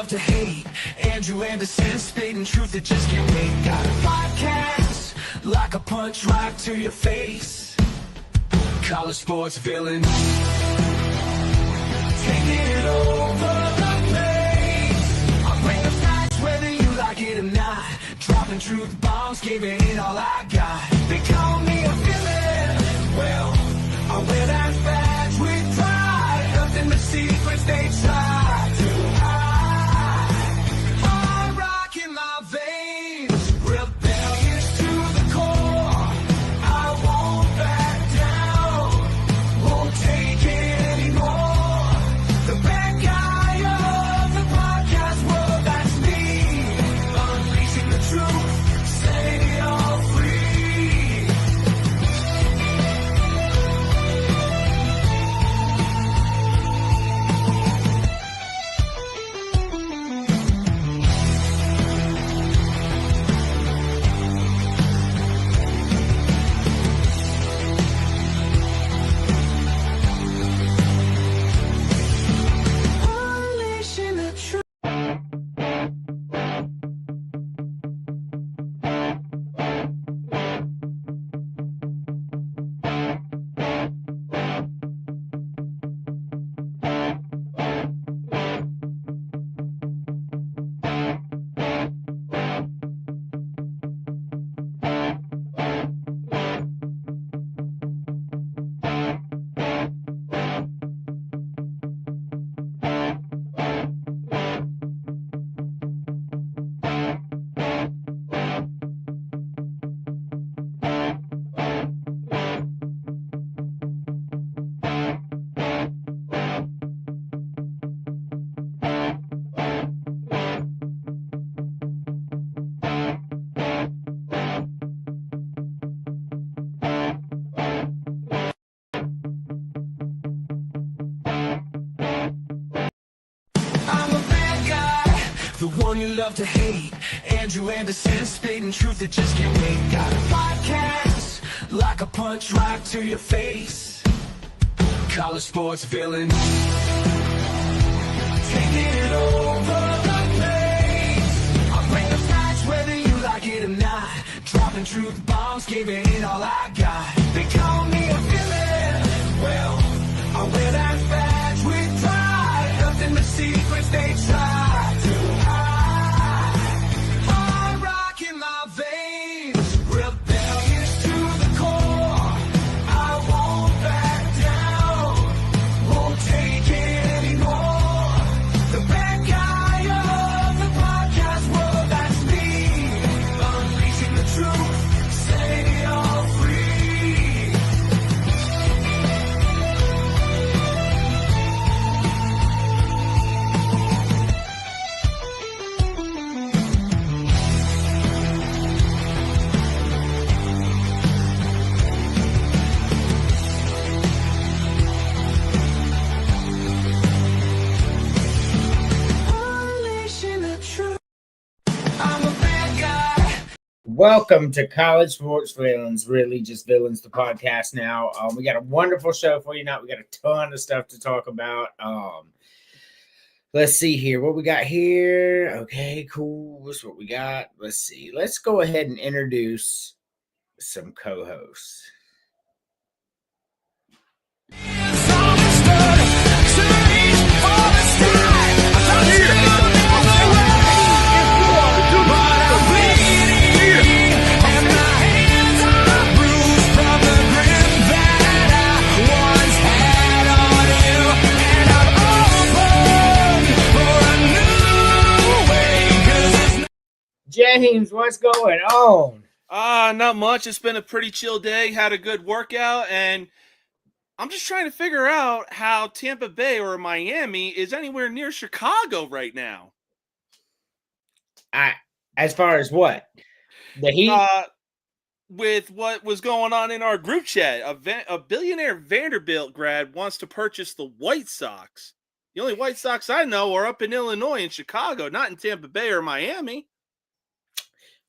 To hate Andrew Anderson spitting truth that just can't wait. Got a podcast like a punch right to your face. College sports villains taking it over the place. I bring the facts whether you like it or not. Dropping truth bombs, giving it all I got. They call me a villain. Well, I wear that badge with pride. Nothing but secrets they try to hide. The one you love to hate, Andrew Anderson spitting truth that just can't wait. Got a podcast like a punch right to your face. College sports villains taking it over the place. I bring the facts whether you like it or not. Dropping truth bombs, giving it all I got. They call me a villain. Well, I wear that badge with pride. Nothing but secrets they try to hide. I rock in my veins, rebellious to the core. I won't back down, won't take it anymore. The bad guy of the podcast world, that's me. Unleashing the truth, setting it all free. Unleashing the truth. I'm a bad guy. Welcome to College Sports Villains, really just Villains the Podcast now. We got a wonderful show for you now. We got a ton of stuff to talk about. Let's see here. What we got here? Okay, cool. That's what we got. Let's see. Let's go ahead and introduce some co-hosts. James, what's going on? Not much. It's been a pretty chill day. Had a good workout, and I'm just trying to figure out how Tampa Bay or Miami is anywhere near Chicago right now. As far as what? The Heat? With what was going on in our group chat, a billionaire Vanderbilt grad wants to purchase the White Sox. The only White Sox I know are up in Illinois and Chicago, not in Tampa Bay or Miami.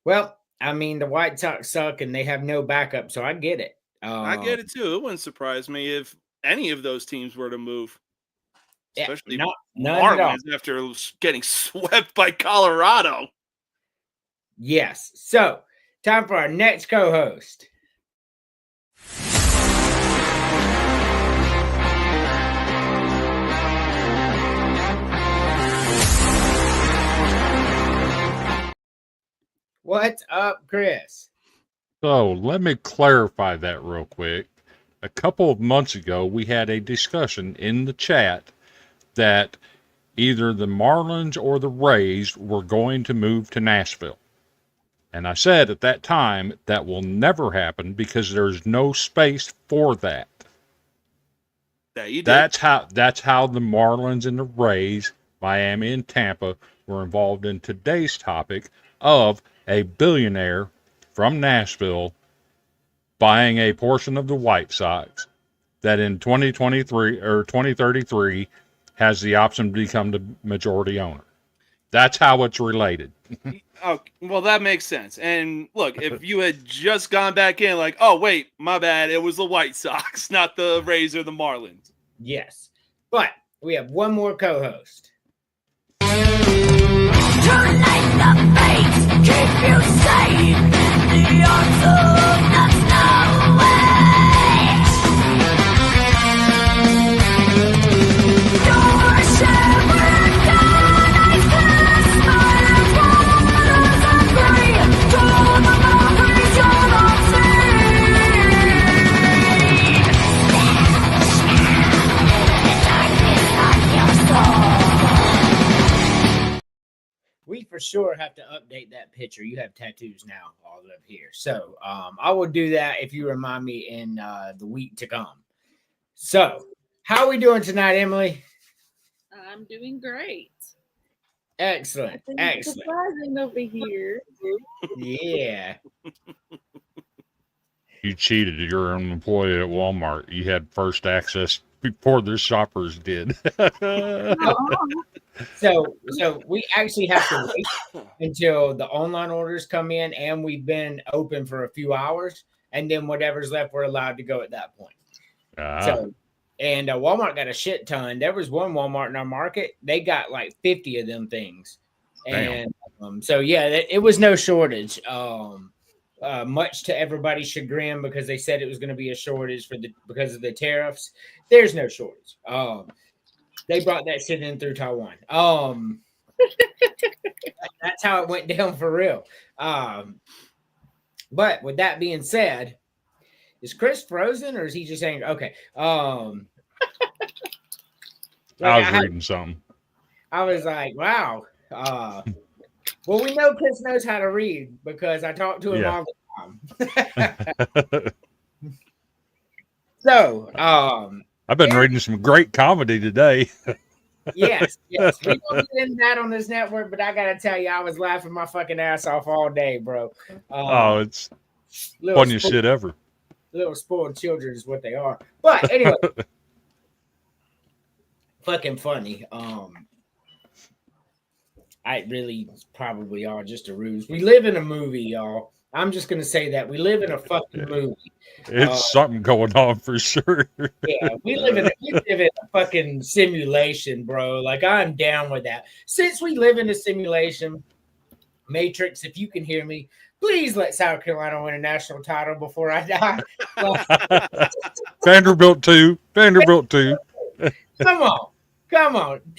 Well, I mean, the White Sox suck and they have no backup, so I get it. I get it too. It wouldn't surprise me if any of those teams were to move. Especially Marlins after getting swept by Colorado. Yes. So, time for our next co-host. What's up, Chris? So let me clarify that real quick. A couple of months ago, we had a discussion in the chat that either the Marlins or the Rays were going to move to Nashville. And I said at that time that will never happen because there's no space for that. That's how the Marlins and the Rays, Miami and Tampa, were involved in today's topic of a billionaire from Nashville buying a portion of the White Sox that in 2023 or 2033 has the option to become the majority owner. That's how it's related. Oh, well, that makes sense. And look, if you had just gone back in like, oh, wait, my bad, it was the White Sox, not the Rays or the Marlins. Yes. But we have one more co-host. Terminate the fate, keep you safe in the arms of the snow. Your shivering eyes cast my waters of grey. Draw the memories you're not seen. The darkness of your soul. We for sure have to update that picture. You have tattoos now all up here. So I will do that if you remind me in the week to come. So how are we doing tonight, Emily? I'm doing great. Excellent. Excellent. Surprising over here. Yeah. You cheated. You're an employee at Walmart. You had first access before the shoppers did. So we actually have to wait until the online orders come in, and we've been open for a few hours, and then whatever's left, we're allowed to go at that point. So, and Walmart got a shit ton. There was one Walmart in our market; they got like 50 of them things, and so yeah, it was no shortage. Much to everybody's chagrin because they said it was going to be a shortage because of the tariffs. There's no shortage. They brought that shit in through Taiwan. That's how it went down for real. But with that being said, is Chris frozen or is he just saying okay? I was reading something. I was like, wow. Well, we know Chris knows how to read because I talk to him all the time. So, I've been reading some great comedy today. yes. We don't get into that on this network, but I gotta tell you, I was laughing my fucking ass off all day, bro. It's funniest shit ever. Little spoiled children is what they are. But anyway, fucking funny. I really probably are just a ruse. We live in a movie, y'all. I'm just gonna say that we live in a fucking movie. It's something going on for sure. Yeah, we live in a fucking simulation, bro. Like I'm down with that. Since we live in a simulation, Matrix, if you can hear me, please let South Carolina win a national title before I die. Vanderbilt too. Come on.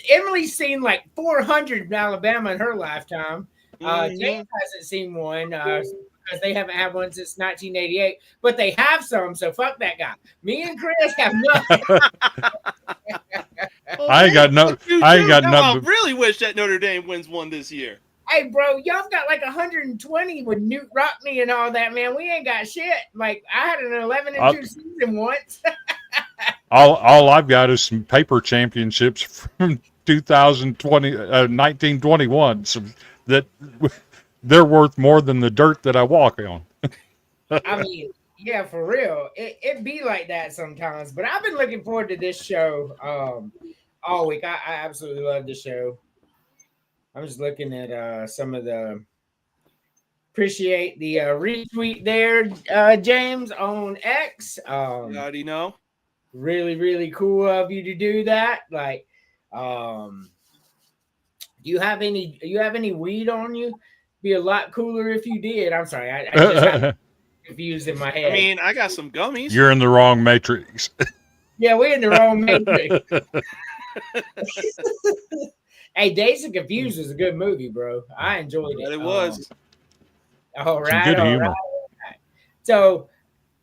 Emily's seen like 400 in Alabama in her lifetime. James hasn't seen one because they haven't had one since 1988, but they have some, so fuck that guy. Me and Chris have nothing. I ain't got nothing. I really wish that Notre Dame wins one this year. Hey, bro, y'all got like 120 with Newt Rockney and all that, man. We ain't got shit. Like, I had an 11-2 season once. All I've got is some paper championships from 1921. So that they're worth more than the dirt that I walk on. I mean, yeah, for real. It be like that sometimes. But I've been looking forward to this show all week. I absolutely love this show. I'm just looking at some of the appreciate the retweet there, James on X. You already know. Really, really cool of you to do that. Like, do you have any weed on you? Be a lot cooler if you did. I'm sorry, I just got confused in my head. I mean, I got some gummies. You're in the wrong matrix. Yeah, we're in the wrong matrix. Hey, Dazed and Confused was a good movie, bro. I enjoyed it. But it was. All Some right, good all humor. right. So,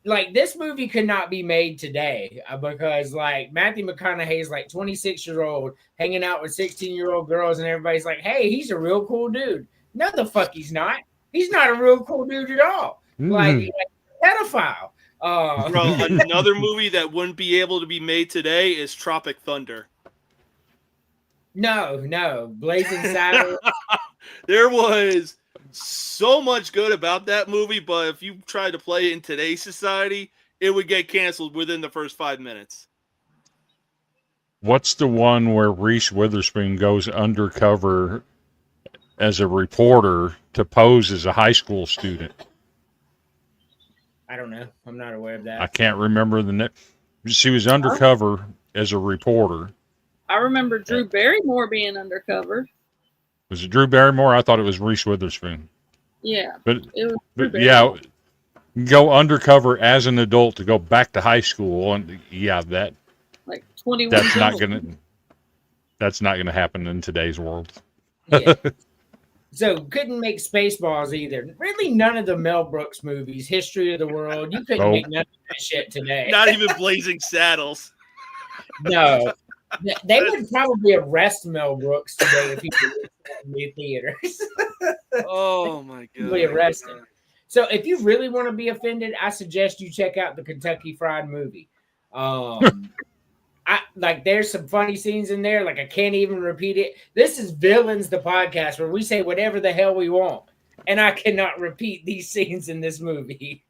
like, this movie could not be made today because, like, Matthew McConaughey's like 26-year-old hanging out with 16-year-old girls, and everybody's like, "Hey, he's a real cool dude." No, the fuck, he's not. He's not a real cool dude at all. Like pedophile. Bro, another movie that wouldn't be able to be made today is Tropic Thunder. No, Blazing Saddles. There was so much good about that movie, but if you tried to play it in today's society, it would get canceled within the first 5 minutes. What's the one where Reese Witherspoon goes undercover as a reporter to pose as a high school student? I don't know. I'm not aware of that. I can't remember the name. She was undercover as a reporter. I remember Drew Barrymore being undercover. Was it Drew Barrymore? I thought it was Reese Witherspoon. Yeah, But it was Drew yeah, go undercover as an adult to go back to high school, and yeah, like 21. that's not gonna happen in today's world. Yeah. So couldn't make Spaceballs either. Really, none of the Mel Brooks movies, History of the World, you couldn't make none of that shit today. Not even Blazing Saddles. No. They would probably arrest Mel Brooks today if he was in the theaters. Oh my god. Be arrested. So if you really want to be offended, I suggest you check out the Kentucky Fried Movie. There's some funny scenes in there. Like, I can't even repeat it. This is Villains the Podcast, where we say whatever the hell we want, and I cannot repeat these scenes in this movie.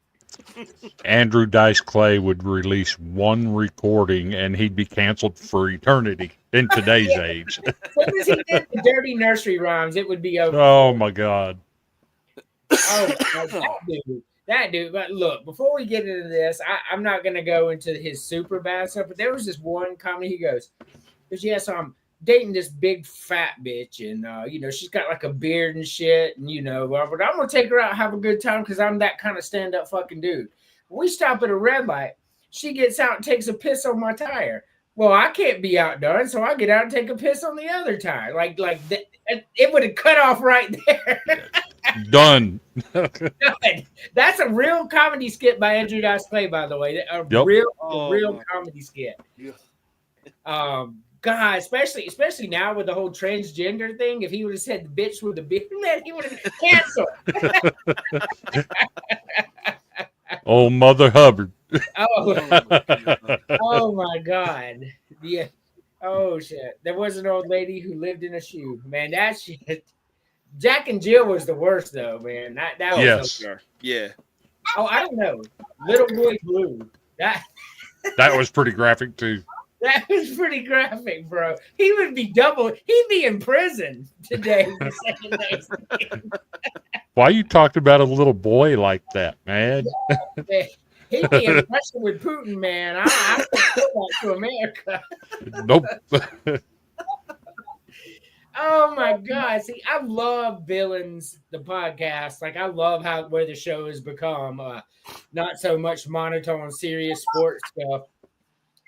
Andrew Dice Clay would release one recording and he'd be canceled for eternity in today's age. As soon as he did the dirty nursery rhymes, it would be over. Oh my God. Oh, that dude. But look, before we get into this, I'm not going to go into his super bad stuff, but there was this one comedy. He goes, "Yes, I'm dating this big fat bitch, and she's got like a beard and shit, and but I'm gonna take her out, have a good time, because I'm that kind of stand-up fucking dude." We stop at a red light. She gets out and takes a piss on my tire. Well, I can't be outdone, so I get out and take a piss on the other tire. Like that, it would have cut off right there. Done. That's a real comedy skit by Andrew Dice Clay, by the way. A real comedy skit. Yeah. God, especially now with the whole transgender thing, if he would have said the bitch with the beard, man, he would have canceled. Old Mother Hubbard. Oh my God. Yeah. Oh shit. There was an old lady who lived in a shoe. Man, that shit. Jack and Jill was the worst though, man. That was Yes. Yeah. Oh, I don't know. Little Boy Blue. That was pretty graphic too. That was pretty graphic, bro. He would be he'd be in prison today. For second Thanksgiving. Why you talked about a little boy like that, man? Yeah, he'd be in Russia with Putin, man. I don't go back to America. Nope. Oh my God. See, I love Villains, the podcast. Like, I love where the show has become not so much monotone, serious sports stuff.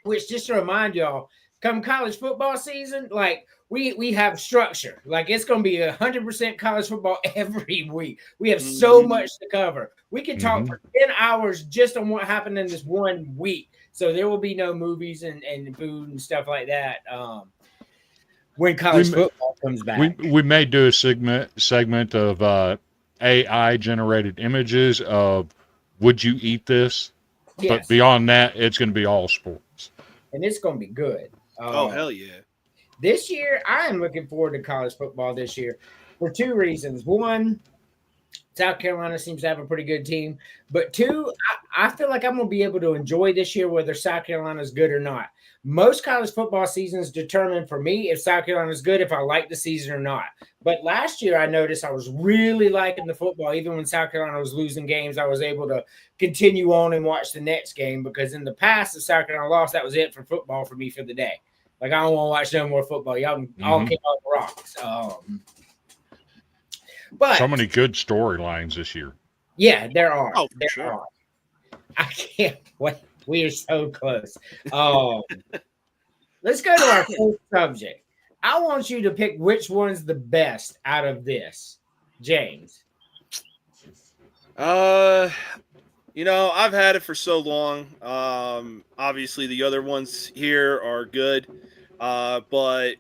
Which, just to remind y'all, come college football season, like we have structure. Like, it's going to be 100% college football every week. We have so much to cover. We can talk for 10 hours just on what happened in this 1 week. So there will be no movies and food and stuff like that. when college We- football comes back. We may do a segment of AI generated images of would you eat this? But Yes, beyond that, it's going to be all sports. and it's going to be good. Oh hell yeah! This year, I am looking forward to college football this year for two reasons. One, South Carolina seems to have a pretty good team. But two, I feel like I'm going to be able to enjoy this year whether South Carolina is good or not. Most college football seasons determine for me if South Carolina is good, if I like the season or not. But last year, I noticed I was really liking the football. Even when South Carolina was losing games, I was able to continue on and watch the next game because in the past, if South Carolina lost, that was it for football for me for the day. Like, I don't want to watch no more football. Y'all all came off the rocks. But So many good storylines this year. yeah, there are. Oh, for there sure. are. I can't wait. We are so close. Let's go to our first subject. I want you to pick which one's the best out of this, James. I've had it for so long. Obviously the other ones here are good. But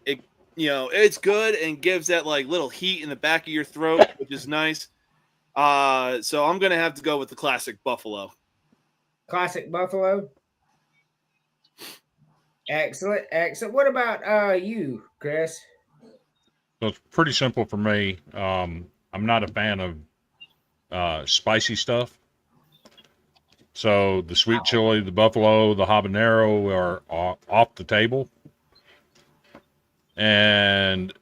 it's good and gives that like little heat in the back of your throat, which is nice. So I'm gonna have to go with the classic Buffalo. Classic Buffalo. Excellent, excellent. What about you, Chris? So it's pretty simple for me. I'm not a fan of spicy stuff. So the sweet chili, the buffalo, the habanero are off the table. And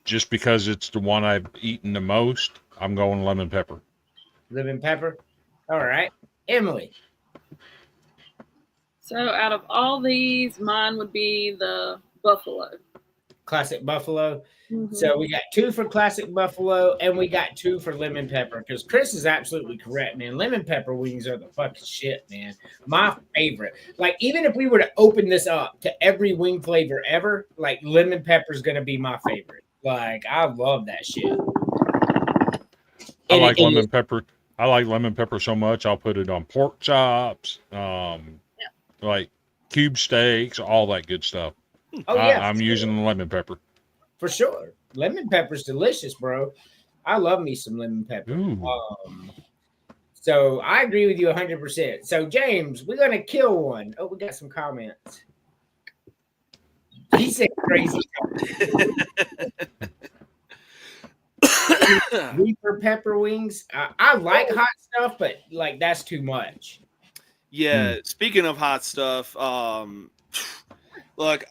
just because it's the one I've eaten the most, I'm going lemon pepper. Lemon pepper. All right, Emily. So out of all these, mine would be the buffalo. Classic Buffalo. Mhm. So we got 2 for classic Buffalo and we got 2 for lemon pepper because Chris is absolutely correct, man. Lemon pepper wings are the fucking shit, man. My favorite. Like, even if we were to open this up to every wing flavor ever, like lemon pepper is going to be my favorite. Like, I love that shit. I like lemon pepper. I like lemon pepper so much, I'll put it on pork chops, like cube steaks, all that good stuff. Oh, yeah. I'm using the lemon pepper. For sure. Lemon pepper's delicious, bro. I love me some lemon pepper. Ooh. So I agree with you 100%. So, James, we're going to kill one. Oh, we got some comments. He said crazy. Reaper pepper wings. I like hot stuff, but like that's too much. Yeah, speaking of hot stuff, look,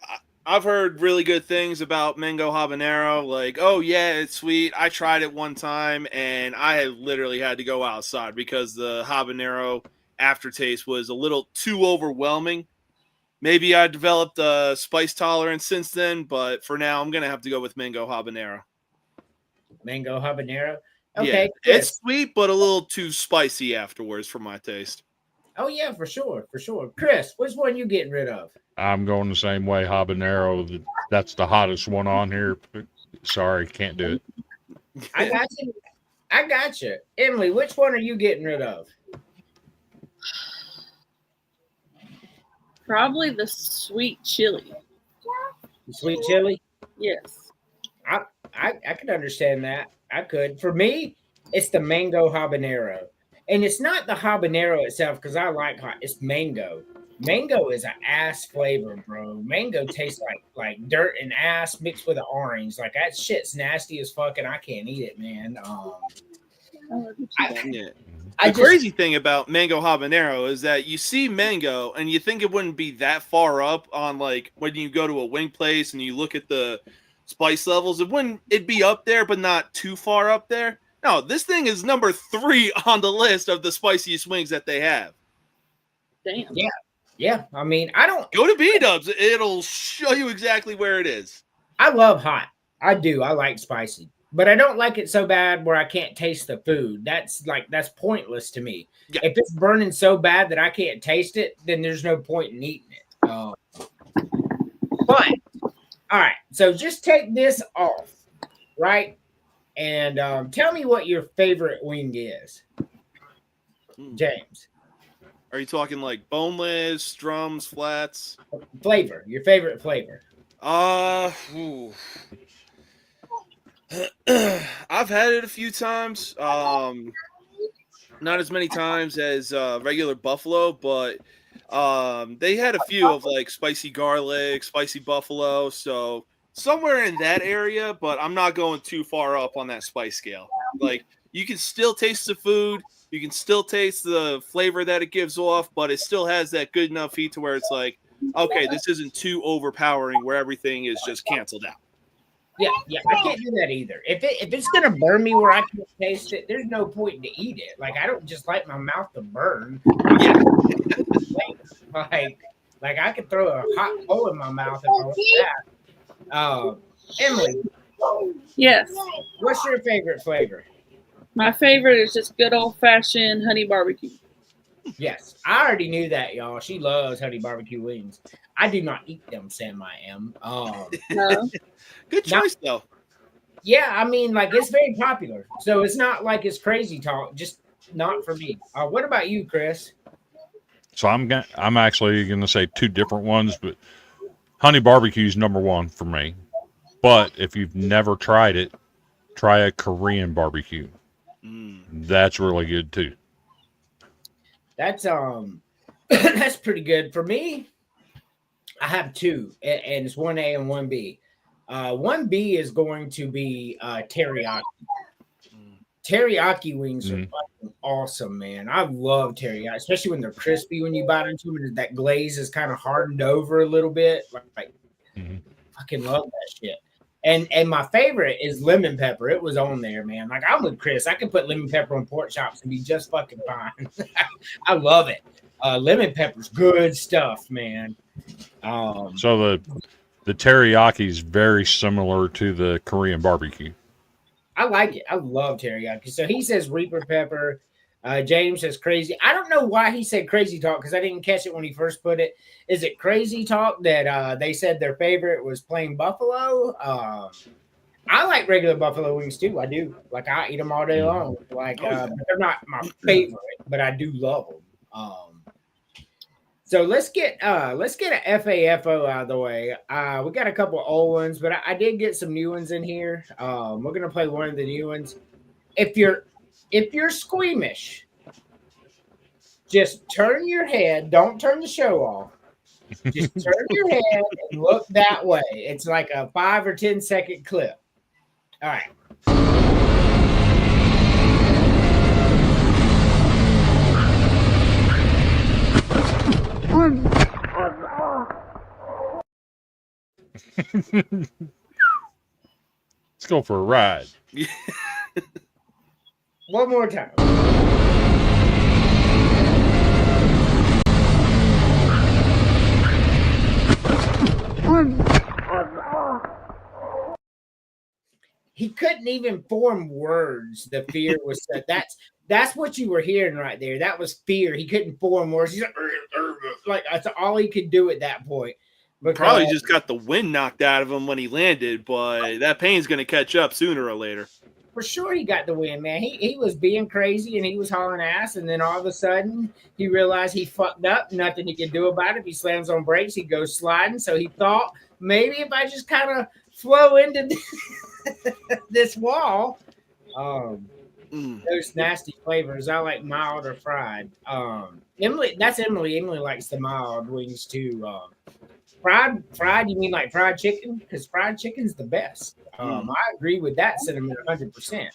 I've heard really good things about mango habanero. Like, oh yeah, it's sweet. I tried it one time, and I literally had to go outside because the habanero aftertaste was a little too overwhelming. Maybe I developed a spice tolerance since then, but for now, I'm gonna have to go with mango habanero. Mango habanero. Okay, yeah, Chris. it's sweet, but a little too spicy afterwards for my taste. Oh yeah, for sure, for sure. Chris, which one you getting rid of? I'm going the same way. Habanero. That's the hottest one on here. Sorry, can't do it. I got you. I got you. Emily, which one are you getting rid of? Probably the sweet chili. The sweet chili? Yes. I could understand that. I could. For me, it's the mango habanero. And it's not the habanero itself because I like hot. It's mango. Mango is an ass flavor, bro. Mango tastes like dirt and ass mixed with an orange. Like, that shit's nasty as fuck, and I can't eat it, man. Yeah. The crazy thing about mango habanero is that you see mango and you think it wouldn't be that far up on like when you go to a wing place and you look at the spice levels. It'd be up there, but not too far up there. No, this thing is number 3 on the list of the spiciest wings that they have. Damn. Yeah. I mean, I don't Go to B-Dubs. It'll show you exactly where it is. I love hot. I do. I like spicy. But I don't like it so bad where I can't taste the food. That's pointless to me. Yeah. If it's burning so bad that I can't taste it, then there's no point in eating it. But all right, so just take this off, right? And tell me what your favorite wing is, James. Are you talking like boneless, drums, flats? Flavor, your favorite flavor. Ooh. I've had it a few times. Not as many times as regular buffalo, but they had a few of like spicy garlic, spicy buffalo. So somewhere in that area, but I'm not going too far up on that spice scale. Like you can still taste the food, you can still taste the flavor that it gives off, but it still has that good enough heat to where it's like, okay, this isn't too overpowering where everything is just canceled out. Yeah, I can't do that either. If it's gonna burn me where I can't taste it, there's no point to eat it. Like I don't just like my mouth to burn. Yeah. like I could throw a hot hole in my mouth if I want that. Emily, Yes. what's your favorite flavor? My favorite is just good old fashioned honey barbecue. Yes, I already knew that, y'all. She loves honey barbecue wings. I do not eat them, Sam. I am. No. Good choice though. Yeah, I mean, like it's very popular, so it's not like it's crazy talk. Just not for me. What about you, Chris? So I'm actually gonna say two different ones, but honey barbecue is number one for me. But if you've never tried it, try a Korean barbecue. That's really good too. That's that's pretty good for me. I have two, and it's 1A and 1B. 1B is going to be teriyaki. Teriyaki wings are fucking awesome, man. I love teriyaki, especially when they're crispy when you bite into them and that glaze is kind of hardened over a little bit. Like fucking love that shit. And my favorite is lemon pepper. It was on there, man. Like I'm with Chris. I could put lemon pepper on pork chops and be just fucking fine. I love it. Lemon pepper's good stuff, man. So the teriyaki is very similar to the Korean barbecue. I like it. I love teriyaki. So he says Reaper pepper. James says crazy. I don't know why he said crazy talk because I didn't catch it when he first put it. Is it crazy talk that they said their favorite was plain buffalo? I like regular buffalo wings too. I do. Like I eat them all day long. Like but they're not my favorite, but I do love them. So let's get a FAFO out of the way. We got a couple old ones, but I did get some new ones in here. We're gonna play one of the new ones. If you're squeamish, just turn your head. Don't turn the show off. Just turn your head and look that way. It's like a 5 or 10 second clip. All right. Let's go for a ride. One more time. He couldn't even form words. The fear was said. That's what you were hearing right there. That was fear. He couldn't form words. He's like that's all he could do at that point. Probably just got the wind knocked out of him when he landed, but that pain's going to catch up sooner or later. For sure he got the win, man. He was being crazy and he was hauling ass, and then all of a sudden he realized he fucked up. Nothing he can do about it. If he slams on brakes, he goes sliding. So he thought maybe if I just kind of flow into this wall, those nasty flavors. I like mild or fried. Emily, that's Emily. Emily likes the mild wings too. Fried, you mean like fried chicken? Because fried chicken's the best. I agree with that sentiment 100%.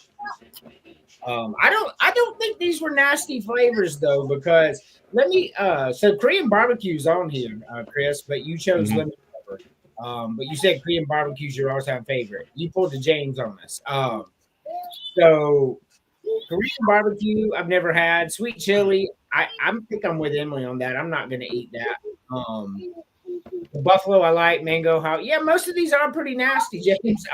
I don't think these were nasty flavors though, because so Korean barbecue's on here, Chris, but you chose lemon pepper. But you said Korean barbecue's your all-time favorite. You pulled the James on this. So Korean barbecue, I've never had. Sweet chili, I think I'm with Emily on that. I'm not gonna eat that. The buffalo I like, mango hot. Yeah, most of these are pretty nasty, James.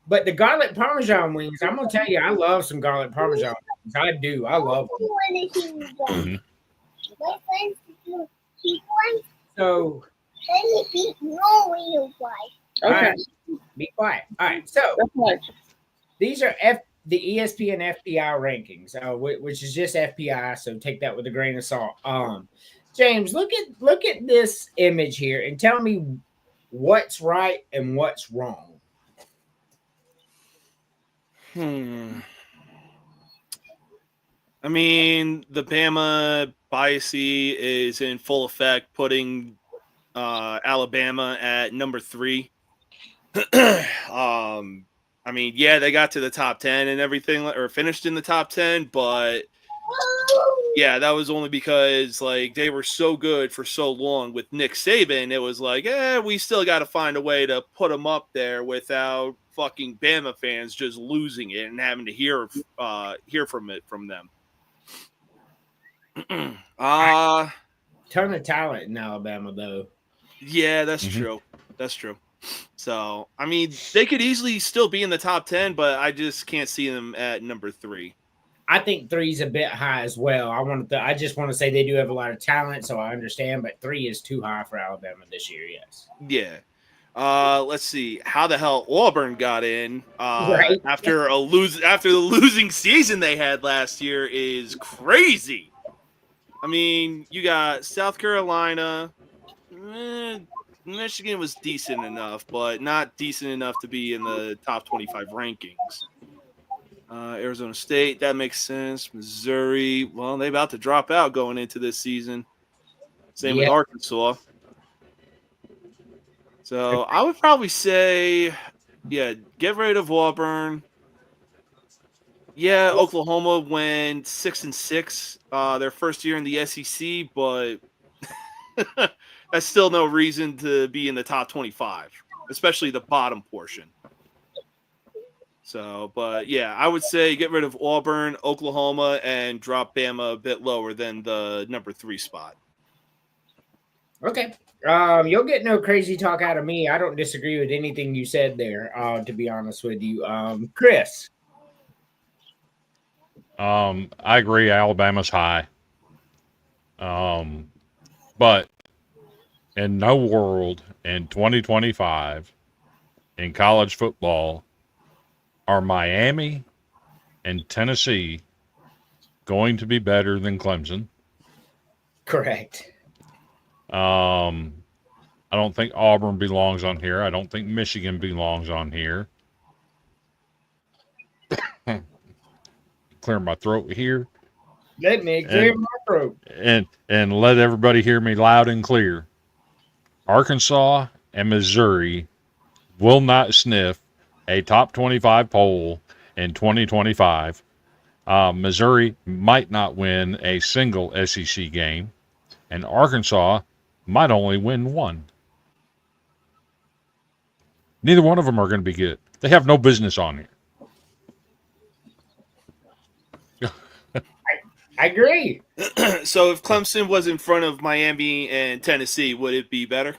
But the garlic parmesan wings, I'm gonna tell you, I love some garlic parmesan wings. I do. I love them. So Okay. right, be quiet. All right. So these are the ESPN FPI rankings, which is just FPI, so take that with a grain of salt. James, look at this image here and tell me what's right and what's wrong? I mean, the Bama biasy is in full effect, putting Alabama at number 3. I mean, yeah, they got to the top 10 and everything, or finished in the top 10, but yeah, that was only because like they were so good for so long with Nick Saban. It was like, we still got to find a way to put them up there without fucking Bama fans just losing it and having to hear from them. Ton of talent in Alabama, though. Yeah, that's true. That's true. So, I mean, they could easily still be in the top 10, but I just can't see them at number 3. I think 3 is a bit high as well. I just want to say they do have a lot of talent, so I understand, but 3 is too high for Alabama this year. Yes. Yeah. Let's see how the hell Auburn got in Right. after the losing season they had last year is crazy. I mean, you got South Carolina. Michigan was decent enough, but not decent enough to be in the top 25 rankings. Arizona State, that makes sense. Missouri, well, they about to drop out going into this season. Same with Arkansas. So I would probably say, get rid of Auburn. Yeah, Oklahoma went 6-6 their first year in the SEC, but that's still no reason to be in the top 25, especially the bottom portion. So, but yeah, I would say get rid of Auburn, Oklahoma, and drop Bama a bit lower than the number 3 spot. Okay. You'll get no crazy talk out of me. I don't disagree with anything you said there, to be honest with you. Chris. I agree. Alabama's high. But in no world in 2025 in college football are Miami and Tennessee going to be better than Clemson. Correct. I don't think Auburn belongs on here. I don't think Michigan belongs on here. Clear my throat here. Let me clear my throat. And let everybody hear me loud and clear. Arkansas and Missouri will not sniff a top 25 poll in 2025. Missouri might not win a single SEC game, and Arkansas might only win one. Neither one of them are going to be good. They have no business on here. I agree. So if Clemson was in front of Miami and Tennessee, would it be better?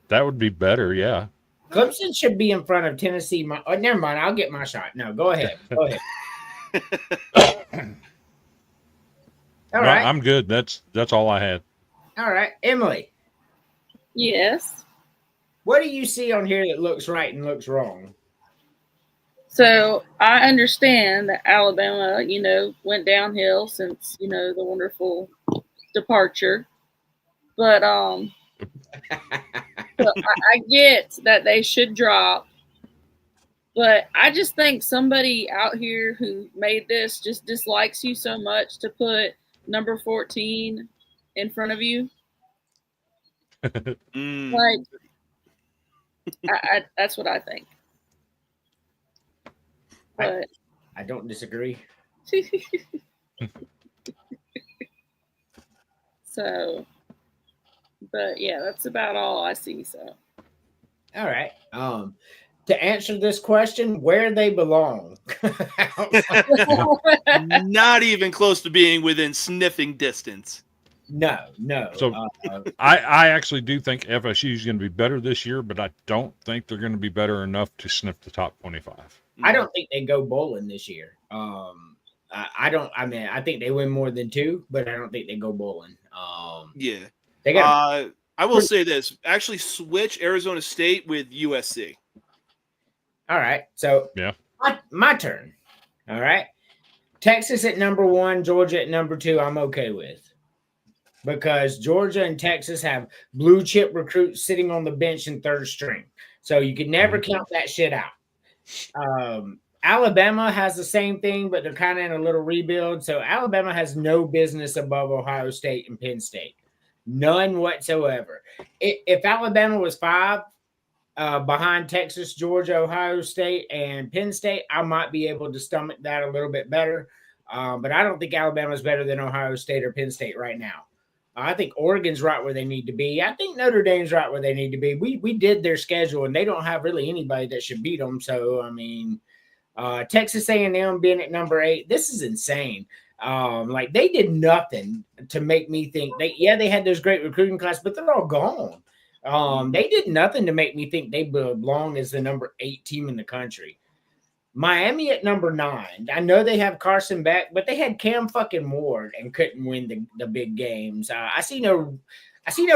That would be better, yeah. Clemson should be in front of Tennessee. Never mind. I'll get my shot. No, go ahead. Go ahead. All right. I'm good. That's all I had. All right. Emily, Yes. what do you see on here that looks right and looks wrong? So I understand that Alabama, went downhill since, the wonderful departure. But so I get that they should drop. But I just think somebody out here who made this just dislikes you so much to put number 14 in front of you. Like, that's what I think. But I don't disagree. So, but yeah, that's about all I see. So, All right. To answer this question, where they belong. Not even close to being within sniffing distance. No. So I actually do think FSU is going to be better this year, but I don't think they're going to be better enough to sniff the top 25. I don't think they go bowling this year. I think they win more than 2, but I don't think they go bowling. Yeah. They got I will say this. Actually switch Arizona State with USC. all right. So Yeah. my turn. All right. Texas at number 1, Georgia at number 2, I'm okay with. because Georgia and Texas have blue chip recruits sitting on the bench in third string. So you can never count that shit out. Alabama has the same thing, but they're kind of in a little rebuild. So Alabama has no business above Ohio State and Penn State. None whatsoever. If Alabama was 5 behind Texas, Georgia, Ohio State, and Penn State, I might be able to stomach that a little bit better. But I don't think Alabama's better than Ohio State or Penn State right now. I think Oregon's right where they need to be. I think Notre Dame's right where they need to be. We did their schedule, and they don't have really anybody that should beat them. So, I mean, Texas A&M being at number 8, this is insane. Like, they did nothing to make me think. They had those great recruiting classes, but they're all gone. They did nothing to make me think they belong as the number 8 team in the country. Miami at number 9. I know they have Carson Beck, but they had Cam fucking Ward and couldn't win the big games. I see no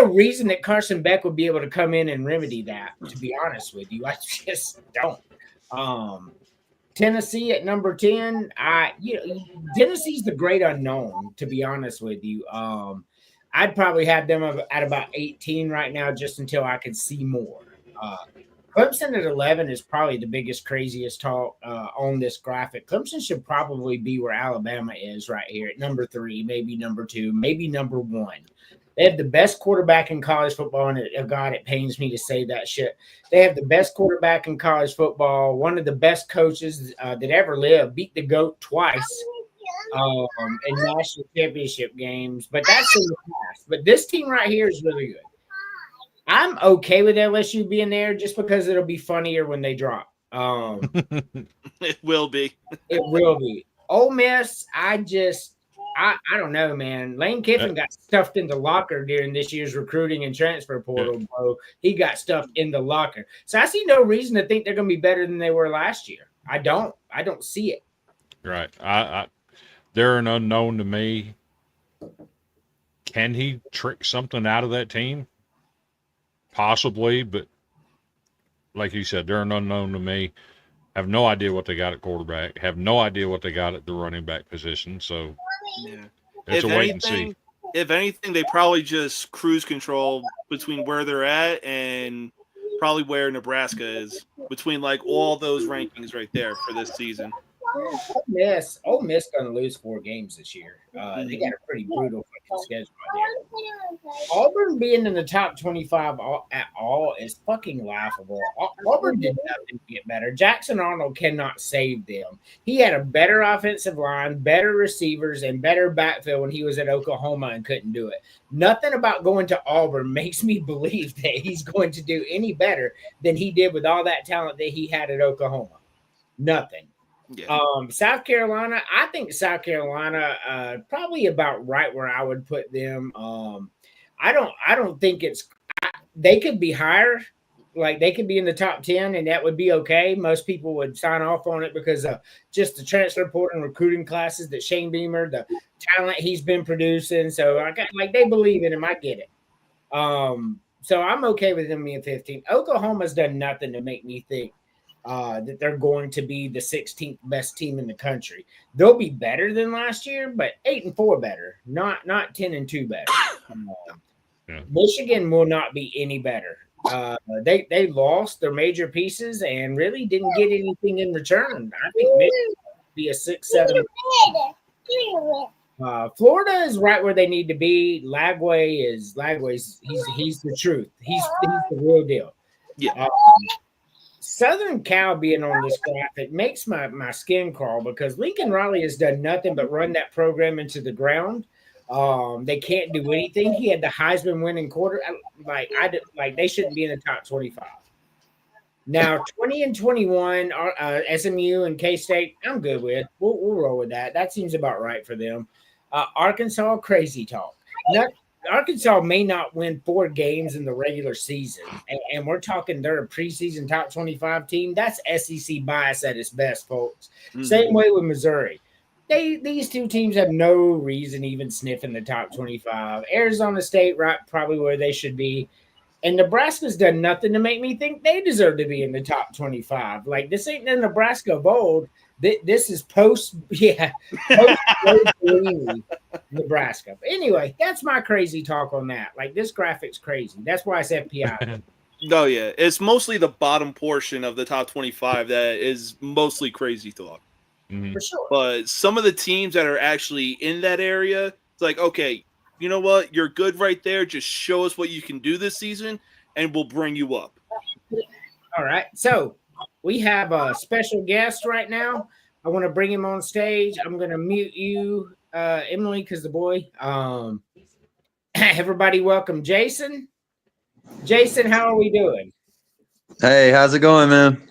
reason that Carson Beck would be able to come in and remedy that, to be honest with you. I just don't. Tennessee at number 10. Tennessee's the great unknown, to be honest with you. I'd probably have them at about 18 right now, just until I could see more. Clemson at 11 is probably the biggest, craziest talk on this graphic. Clemson should probably be where Alabama is right here at number 3, maybe number 2, maybe number 1. They have the best quarterback in college football, and God, it pains me to say that shit. They have the best quarterback in college football, one of the best coaches that ever lived, beat the GOAT twice in national championship games. But that's in the past. But this team right here is really good. I'm okay with LSU being there just because it'll be funnier when they drop. It will be. It will be. Ole Miss, I don't know, man. Lane Kiffin got stuffed in the locker during this year's recruiting and transfer portal, bro. He got stuffed in the locker. So I see no reason to think they're going to be better than they were last year. I don't see it. Right. They're an unknown to me. Can he trick something out of that team? Possibly, but like you said, they're an unknown to me. Have no idea what they got at quarterback. Have no idea what they got at the running back position. So it's a wait and see. If anything, they probably just cruise control between where they're at and probably where Nebraska is, between like all those rankings right there for this season. Ole Miss going to lose 4 games this year. They got a pretty brutal fucking schedule right there. Auburn being in the top 25 at all is fucking laughable. Auburn did nothing to get better. Jackson Arnold cannot save them. He had a better offensive line, better receivers, and better backfield when he was at Oklahoma and couldn't do it. Nothing about going to Auburn makes me believe that he's going to do any better than he did with all that talent that he had at Oklahoma. Nothing. Yeah. South Carolina, I think South Carolina probably about right where I would put them. I don't think they could be higher. Like they could be in the top 10 and that would be okay. Most people would sign off on it because of just the transfer portal and recruiting classes that Shane Beamer, the talent he's been producing. So they believe in him. I get it. So I'm okay with them being 15. Oklahoma's done nothing to make me think that they're going to be the 16th best team in the country. They'll be better than last year, but 8-4 better, not 10-2 better. Michigan will not be any better. They lost their major pieces and really didn't get anything in return. I think Michigan will be a 6-7. Florida is right where they need to be. Lagway's he's the truth. He's the real deal. Yeah. Southern Cal being on this graphic makes my skin crawl because Lincoln Riley has done nothing but run that program into the ground. They can't do anything. He had the Heisman winning quarter. They shouldn't be in the top 25. Now 20 and 21 are SMU and K-State. I'm good with. We'll roll with that. That seems about right for them. Arkansas, crazy talk. Arkansas may not win 4 games in the regular season, and we're talking they're a preseason top 25 team. That's SEC bias at its best, folks. Mm-hmm. Same way with Missouri. These 2 teams have no reason even sniffing the top 25. Arizona State, right, probably where they should be. And Nebraska's done nothing to make me think they deserve to be in the top 25. Like, this ain't the Nebraska of old. This is post. This Nebraska. But anyway, that's my crazy talk on that. Like, this graphic's crazy. That's why it's FPI. Oh yeah, it's mostly the bottom portion of the top 25 that is mostly crazy talk. For sure. But some of the teams that are actually in that area, it's like, okay, you know what? You're good right there. Just show us what you can do this season, and we'll bring you up. All right. So we have a special guest right now. I want to bring him on stage. I'm going to mute you, Emily, because the boy. Everybody welcome Jason. Jason, how are we doing? Hey, how's it going, man?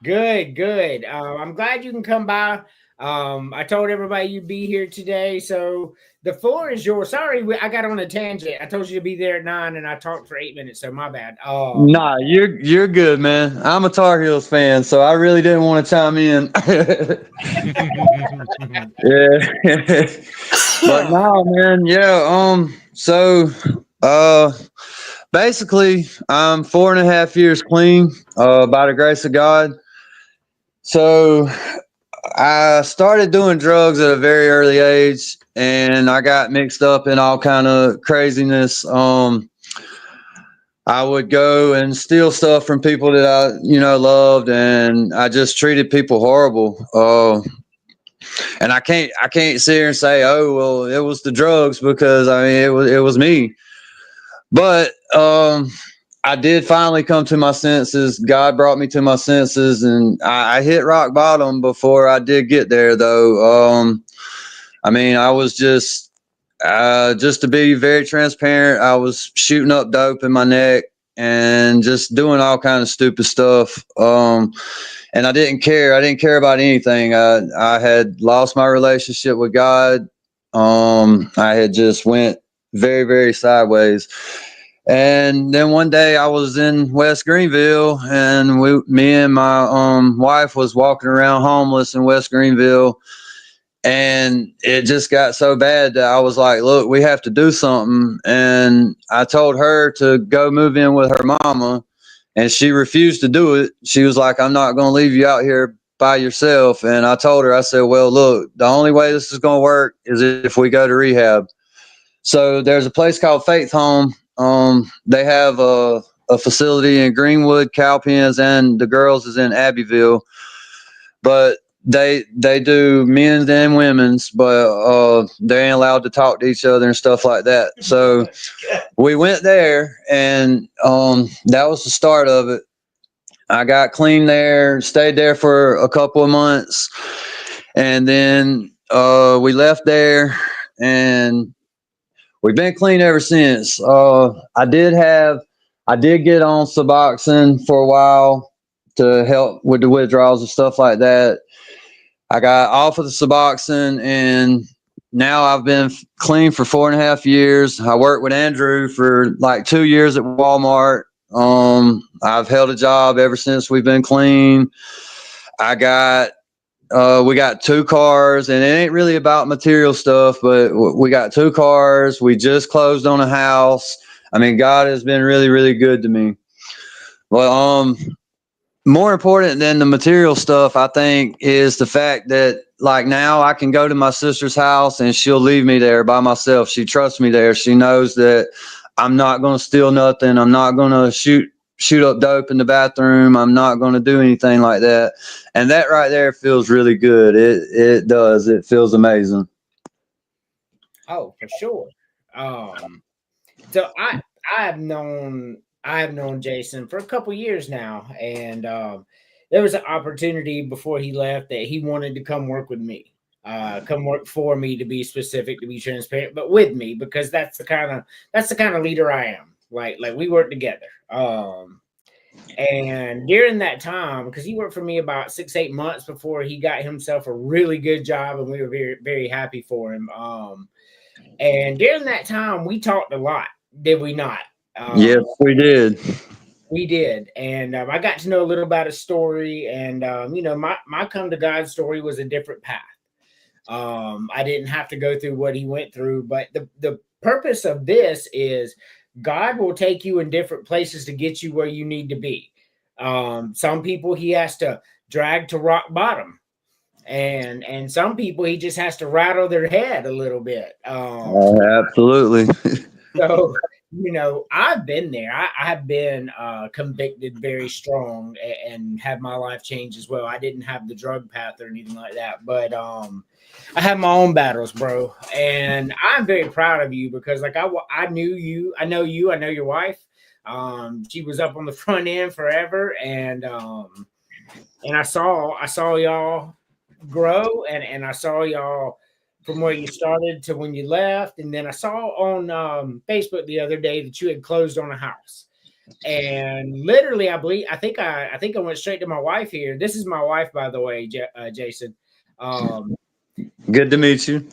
Good. I'm glad you can come by. I told everybody you'd be here today, so the floor is yours. Sorry, I got on a tangent. I told you to be there at 9, and I talked for 8 minutes, so my bad. Nah, you're good, man. I'm a Tar Heels fan, so I really didn't want to chime in. Yeah, but no, man. Yeah. So, basically, I'm 4.5 years clean, by the grace of God. So I started doing drugs at a very early age, and I got mixed up in all kind of craziness. I would go and steal stuff from people that I, loved, and I just treated people horrible. And I can't sit here and say, oh, well, it was the drugs, because I mean, it was me. But I did finally come to my senses. God brought me to my senses, and I hit rock bottom before I did get there, though. I mean, I was just to be very transparent, I was shooting up dope in my neck and just doing all kind of stupid stuff. And I didn't care. I didn't care about anything. I had lost my relationship with God. I had just went very, very sideways. And then one day I was in West Greenville, and me and my wife was walking around homeless in West Greenville, and it just got so bad that I was like, look, we have to do something. And I told her to go move in with her mama, and she refused to do it. She was like, I'm not going to leave you out here by yourself. And I told her, I said, well, look, the only way this is going to work is if we go to rehab. So there's a place called Faith Home. They have a facility in Greenwood, Cowpens, and the girls is in Abbeville. But they do men's and women's, but they ain't allowed to talk to each other and stuff like that. So we went there, and that was the start of it. I got clean there, stayed there for a couple of months, and then we left there, and we've been clean ever since. I did get on Suboxone for a while to help with the withdrawals and stuff like that. I got off of the Suboxone, and now I've been clean for 4.5 years. I worked with Andrew for like 2 years at Walmart. I've held a job ever since we've been clean. We got 2 cars, and it ain't really about material stuff, but we got 2 cars. We just closed on a house. I mean, God has been really, really good to me. Well, more important than the material stuff, I think, is the fact that, like, now I can go to my sister's house and she'll leave me there by myself. She trusts me there. She knows that I'm not going to steal nothing. I'm not going to shoot up dope in the bathroom. I'm not going to do anything like that. And that right there feels really good. It does. It feels amazing. Oh, for sure. So I have known Jason for a couple years now, and there was an opportunity before he left that he wanted to come work with me, come work for me, to be specific, to be transparent, but with me, because that's the kind of leader I am. Like we work together. And during that time, because he worked for me about 6-8 months before he got himself a really good job, and we were very, very happy for him. And during that time, we talked a lot, did we not? Yes, we did. We did. And I got to know a little about his story. And, my come to God story was a different path. I didn't have to go through what he went through. But the purpose of this is God will take you in different places to get you where you need to be. Some people he has to drag to rock bottom. and some people he just has to rattle their head a little bit. Absolutely. So, I've been there. I have been convicted very strong and had my life changed as well. I didn't have the drug path or anything like that, but I have my own battles, bro. And I'm very proud of you because, like, I knew you. I know you. I know your wife. She was up on the front end forever, and I saw y'all grow, and I saw y'all from where you started to when you left. And then I saw on Facebook the other day that you had closed on a house. And literally, I think I went straight to my wife here. This is my wife, by the way, Jason. Good to meet you.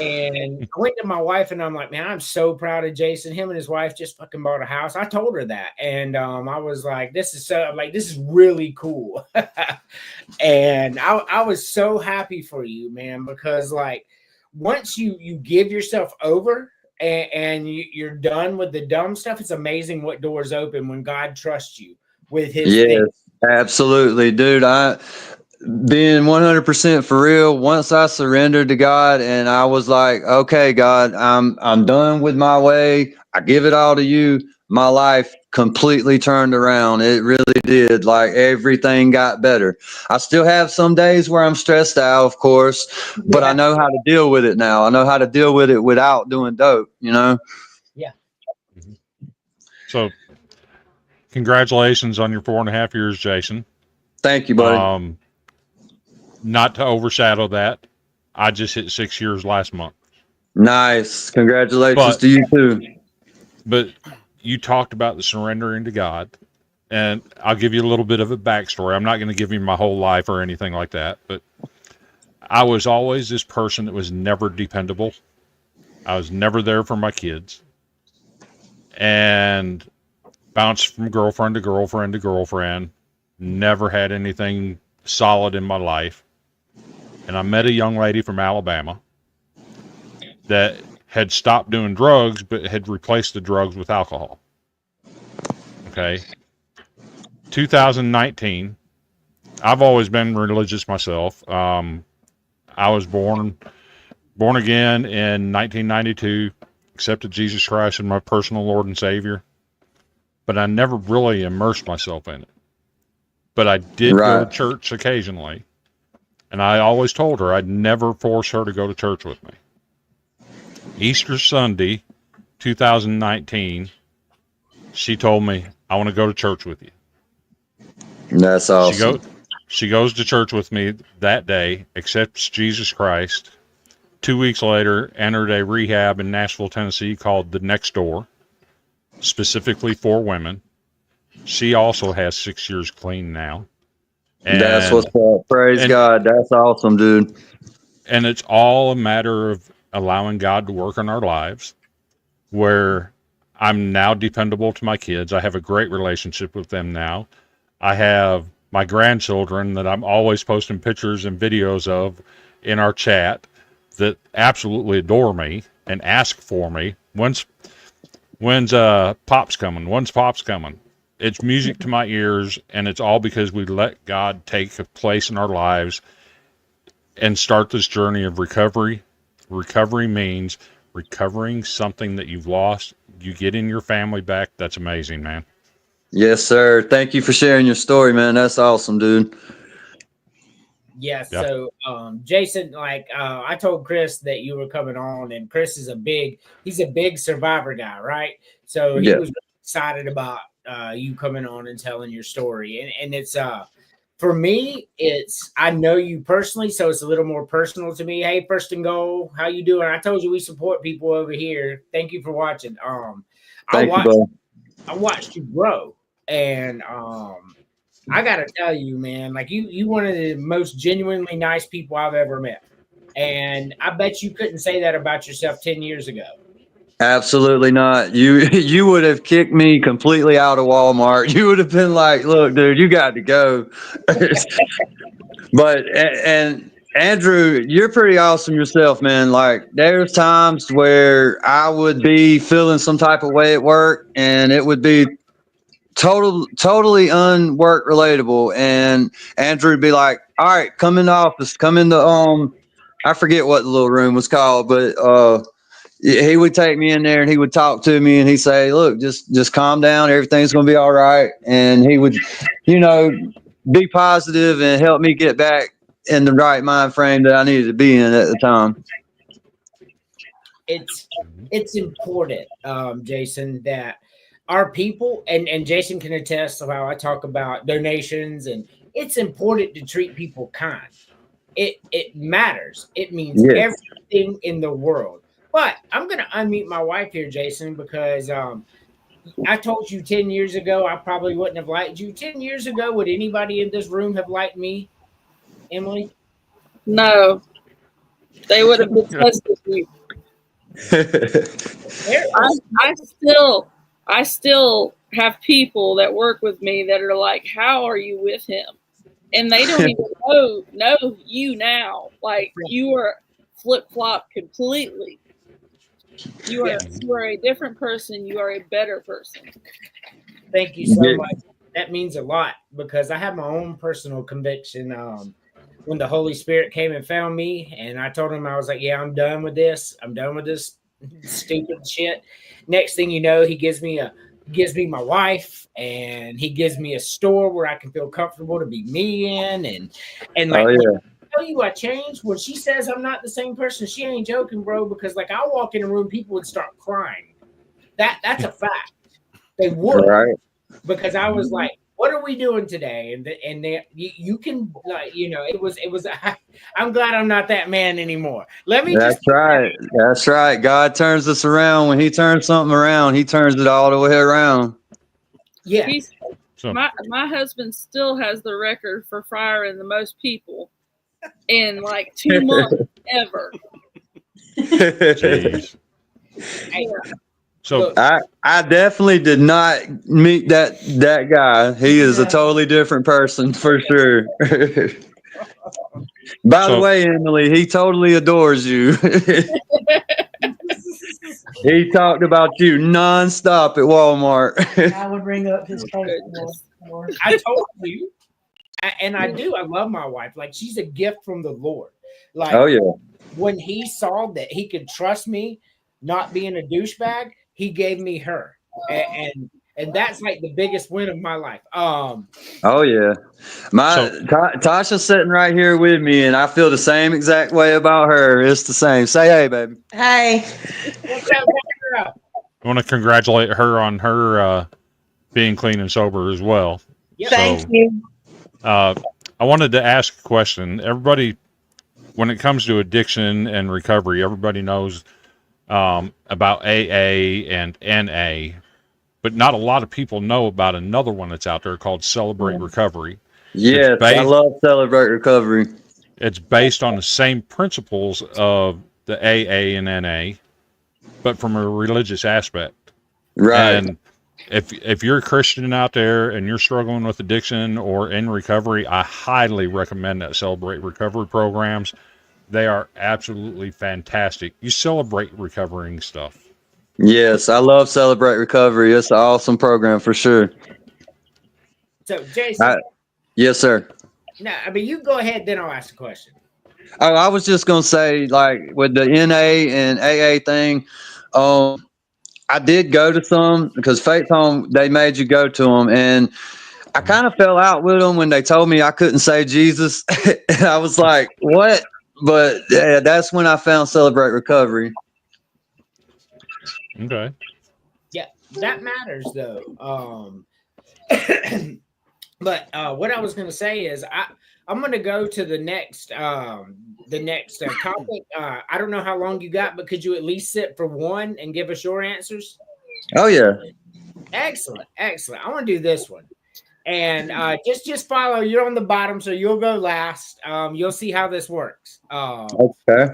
And I went to my wife and I'm like, man, I'm so proud of Jason. Him and his wife just fucking bought a house. I told her that. And I was like, this is really cool. And I was so happy for you, man, because like once you give yourself over and you're done with the dumb stuff, it's amazing what doors open when God trusts you with his things. Absolutely, dude. Being 100% for real, once I surrendered to God and I was like, okay, God, I'm done with my way. I give it all to you. My life completely turned around. It really did. Like everything got better. I still have some days where I'm stressed out, of course, but I know how to deal with it now. I know how to deal with it without doing dope, Yeah. So congratulations on your 4.5 years, Jason. Thank you, buddy. Not to overshadow that, I just hit 6 years last month. Nice. Congratulations to you too. But you talked about the surrendering to God, and I'll give you a little bit of a backstory. I'm not going to give you my whole life or anything like that, but I was always this person that was never dependable. I was never there for my kids, and bounced from girlfriend to girlfriend to girlfriend. Never had anything solid in my life. And I met a young lady from Alabama that had stopped doing drugs, but had replaced the drugs with alcohol. Okay. 2019. I've always been religious myself. I was born again in 1992, accepted Jesus Christ as my personal Lord and Savior, but I never really immersed myself in it. But I did go to church occasionally. And I always told her I'd never force her to go to church with me. Easter Sunday, 2019, she told me, I want to go to church with you. That's awesome. She goes to church with me that day, accepts Jesus Christ. 2 weeks later, entered a rehab in Nashville, Tennessee called The Next Door, specifically for women. She also has 6 years clean now. And that's what's up. Praise God. That's awesome, dude. And it's all a matter of allowing God to work in our lives, where I'm now dependable to my kids. I have a great relationship with them now. I have my grandchildren that I'm always posting pictures and videos of in our chat that absolutely adore me and ask for me. When's Pop's coming? When's Pop's coming? It's music to my ears, and it's all because we let God take a place in our lives and start this journey of recovery. Recovery means recovering something that you've lost. You get in your family back. That's amazing, man. Yes, sir. Thank you for sharing your story, man. That's awesome, dude. Yes. Yeah. So, Jason, like I told Chris that you were coming on, and Chris is he's a big Survivor guy, right? So he was excited about you coming on and telling your story. And it's for me, I know you personally, so it's a little more personal to me. Hey, First and Goal, how you doing? I told you we support people over here. Thank you for watching. I watched you grow, and I gotta tell you, man, like you one of the most genuinely nice people I've ever met. And I bet you couldn't say that about yourself 10 years ago. Absolutely not. You would have kicked me completely out of Walmart. You would have been like, look, dude, you got to go. And Andrew, you're pretty awesome yourself, man. Like there's times where I would be feeling some type of way at work, and it would be totally unwork relatable. And Andrew would be like, all right, come in the office, come in the I forget what the little room was called, but he would take me in there and he would talk to me and he'd say, look, just calm down, everything's gonna be all right. And he would, be positive and help me get back in the right mind frame that I needed to be in at the time. It's important, Jason, that our people and Jason can attest to how I talk about donations, and it's important to treat people kind. It matters. It means everything in the world. But I'm gonna unmute my wife here, Jason, because I told you 10 years ago I probably wouldn't have liked you. 10 years ago, would anybody in this room have liked me, Emily? No, they would have detested you. I still have people that work with me that are like, how are you with him? And they don't even know you now. Like, you are flip-flop completely. You are a different person. You are a better person. Thank you so much. That means a lot because I have my own personal conviction. When the Holy Spirit came and found me, and I told him, I was like, yeah, I'm done with this. I'm done with this stupid shit. Next thing you know, he gives me my wife, and he gives me a store where I can feel comfortable to be me in, and like, tell you I changed. When she says I'm not the same person, she ain't joking, bro. Because like, I'll walk in a room, people would start crying. That's a fact. They would, right? Because I was like, what are we doing today? And you can, like, it was. I'm glad I'm not that man anymore. That's right. God turns us around. When he turns something around, he turns it all the way around. Yeah. My husband still has the record for firing the most people in like 2 months ever. Jeez. So I definitely did not meet that guy. He is a totally different person for sure. By the way, Emily, he totally adores you. He talked about you nonstop at Walmart. I would bring up his face more. I told you, and I do. I love my wife. Like, she's a gift from the Lord. Like, when he saw that he could trust me, not being a douchebag, he gave me her, and that's like the biggest win of my life. Tasha's sitting right here with me, and I feel the same exact way about her. It's the same. Say hey, baby. Hey. What's up, girl? I want to congratulate her on her being clean and sober as well. Yep. Thank you. I wanted to ask a question. Everybody, when it comes to addiction and recovery, everybody knows about AA and NA, but not a lot of people know about another one that's out there called Celebrate Recovery. Yes, I love Celebrate Recovery. It's based on the same principles of the AA and NA, but from a religious aspect. Right. And if you're a Christian out there and you're struggling with addiction or in recovery, I highly recommend that Celebrate Recovery programs. They are absolutely fantastic. You celebrate recovering stuff. Yes, I love Celebrate Recovery. It's an awesome program for sure. So, Jason. Yes, sir. No, I mean, you go ahead, then I'll ask a question. Oh, I was just going to say, like, with the NA and AA thing, I did go to some because Faith Home, they made you go to them. And I kind of fell out with them when they told me I couldn't say Jesus. And I was like, what? But yeah, that's when I found Celebrate Recovery. Okay. Yeah, that matters though. But what I was going to say is I'm going to go to the next topic. I don't know how long you got, but could you at least sit for one and give us your answers? Oh yeah. Excellent. I want to do this one. And just follow. You're on the bottom, so you'll go last. You'll see how this works. Okay.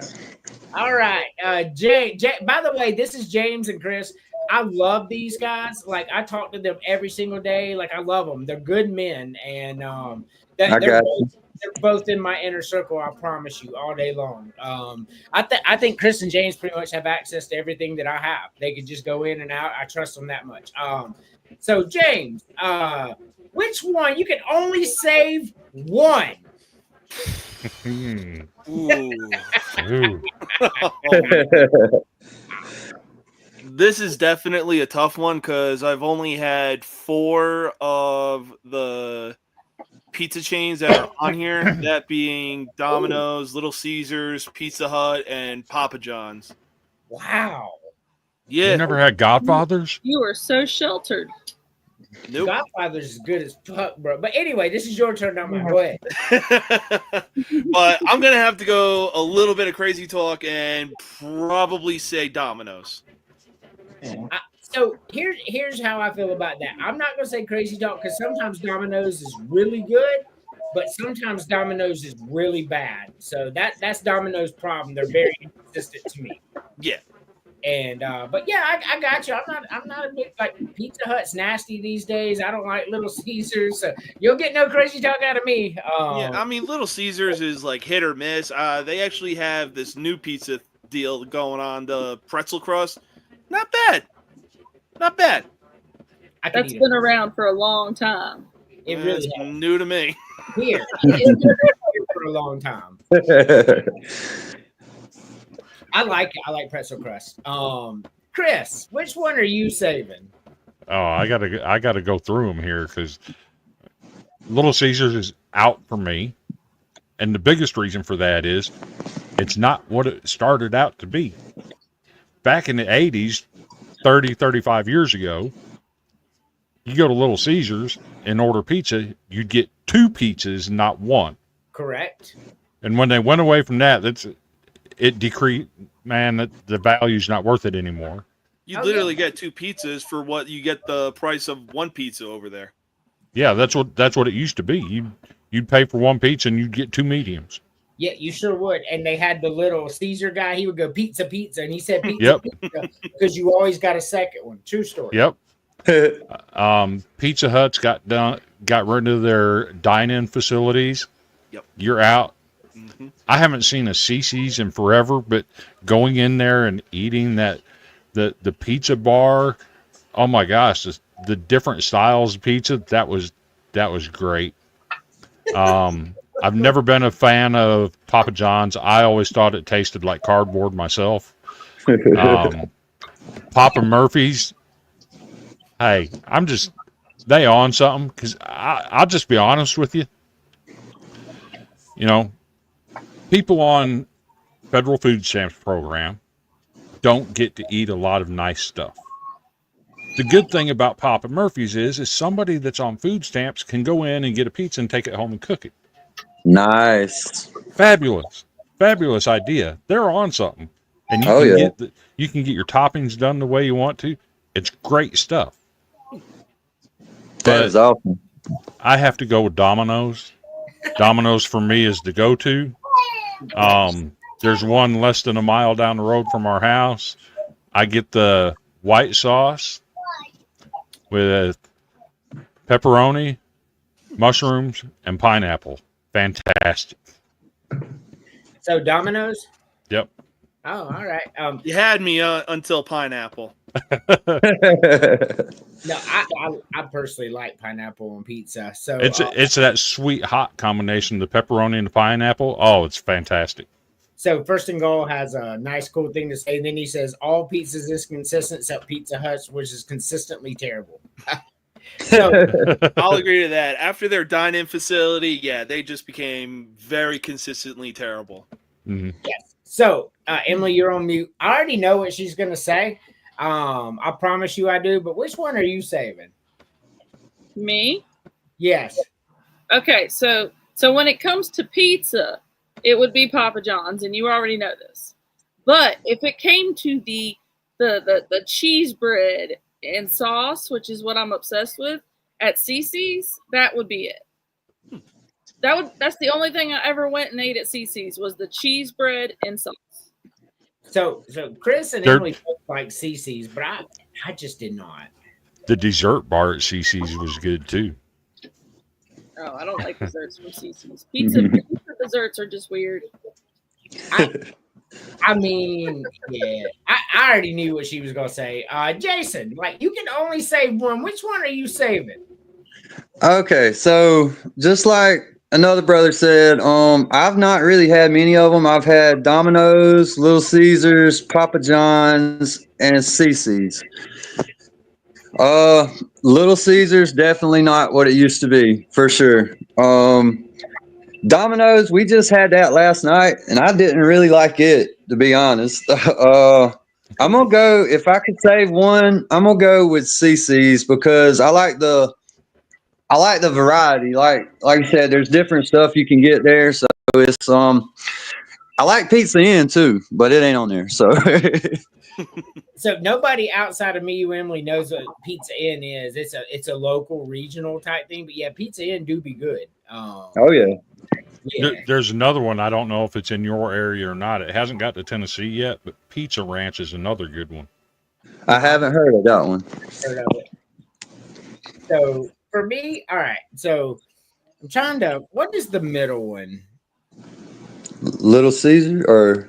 All right. Jay, by the way, this is James and Chris. I love these guys. Like, I talk to them every single day. Like, I love them. They're good men, and they're both in my inner circle. I promise you, all day long. I think Chris and James pretty much have access to everything that I have. They could just go in and out. I trust them that much. So James, which one? You can only save one. Hmm. Ooh. Ooh. This is definitely a tough one because I've only had 4 of the pizza chains that are on here. That being Domino's, Little Caesars, Pizza Hut, and Papa John's. Wow. Yeah. You never had Godfathers? You are so sheltered. Nope. Godfather's as good as fuck, bro. But anyway, this is your turn now, man. Go ahead. But I'm gonna have to go a little bit of crazy talk and probably say Domino's. So here's how I feel about that. I'm not gonna say crazy talk because sometimes Domino's is really good, but sometimes Domino's is really bad. So that's Domino's problem. They're very inconsistent to me. Yeah. And but yeah, I got you. I'm not a big like Pizza Hut's nasty these days. I don't like Little Caesars, so you'll get no crazy talk out of me. Yeah, I mean, Little Caesars is like hit or miss. They actually have this new pizza deal going on, the pretzel crust. Not bad. Not bad. I can That's eat been around for a long time. it. It really It's has. new to me. Here. It's been here for a long time. I like it. I like pretzel crust. Chris, which one are you saving? Oh, I gotta go through them here because Little Caesars is out for me, and the biggest reason for that is it's not what it started out to be. Back in the 80s, 30, 35 years ago, you go to Little Caesars and order pizza, you'd get 2 pizzas, not 1. Correct. And when they went away from that, it decreased. Man, the value's not worth it anymore. You Oh, literally yeah. get 2 pizzas for what you get the price of 1 pizza over there. Yeah, that's what it used to be. You'd pay for 1 pizza and you'd get 2 mediums. Yeah, you sure would. And they had the Little Caesar guy. He would go pizza, pizza, and he said pizza, Yep. pizza, because you always got a second one. True story. Yep. Pizza Hut's got rid of their dine-in facilities. Yep. You're out. Mm-hmm. I haven't seen a CC's in forever, but going in there and eating the pizza bar, oh my gosh, the different styles of pizza, that was great. I've never been a fan of Papa John's. I always thought it tasted like cardboard myself. Papa Murphy's, hey, they on something because I'll just be honest with you. You know, people on federal food stamps program don't get to eat a lot of nice stuff. The good thing about Papa Murphy's is somebody that's on food stamps can go in and get a pizza and take it home and cook it. Nice. Fabulous idea. They're on something, and you can get your toppings done the way you want to. It's great stuff. That is awesome. I have to go with Domino's. Domino's for me is the go-to. There's one less than a mile down the road from our house. I get the white sauce with pepperoni, mushrooms, and pineapple. Fantastic. So Domino's? Yep. Oh, all right. You had me until pineapple. No, I personally like pineapple on pizza. So It's that sweet hot combination, the pepperoni and the pineapple. Oh, it's fantastic. So First and Goal has a nice, cool thing to say. And then he says all pizzas is consistent except Pizza Hut's, which is consistently terrible. So I'll agree to that. After their dine-in facility, yeah, they just became very consistently terrible. Mhm. yes. So Emily, you're on mute. I already know what she's gonna say. I promise you I do. But which one are you saving? Me? Yes. Okay, so when it comes to pizza, it would be Papa John's, and you already know this. But if it came to the cheese bread and sauce, which is what I'm obsessed with, at CC's, that would be it. That's the only thing I ever went and ate at CC's was the cheese bread and sauce. So Chris and Emily both like CC's, but I just did not. The dessert bar at CC's was good too. Oh, I don't like desserts from CC's. Pizza desserts are just weird. I I mean, yeah, I already knew what she was gonna say. Jason, like you can only save one. Which one are you saving? Okay, so just like another brother said, I've not really had many of them. I've had Domino's, Little Caesars, Papa John's, and CC's. Little Caesars definitely not what it used to be for sure. Domino's, we just had that last night, and I didn't really like it, to be honest. I'm gonna go, if I could save one, I'm gonna go with CC's because I like the variety. Like you said, there's different stuff you can get there. So it's I like Pizza Inn too, but it ain't on there. So So nobody outside of me, you, Emily, knows what Pizza Inn is. It's a local, regional type thing. But yeah, Pizza Inn do be good. oh yeah. Yeah. There's another one. I don't know if it's in your area or not. It hasn't got to Tennessee yet, but Pizza Ranch is another good one. I haven't heard of that one. Heard of it. So for me, all right. So I'm trying to. What is the middle one? Little Caesar or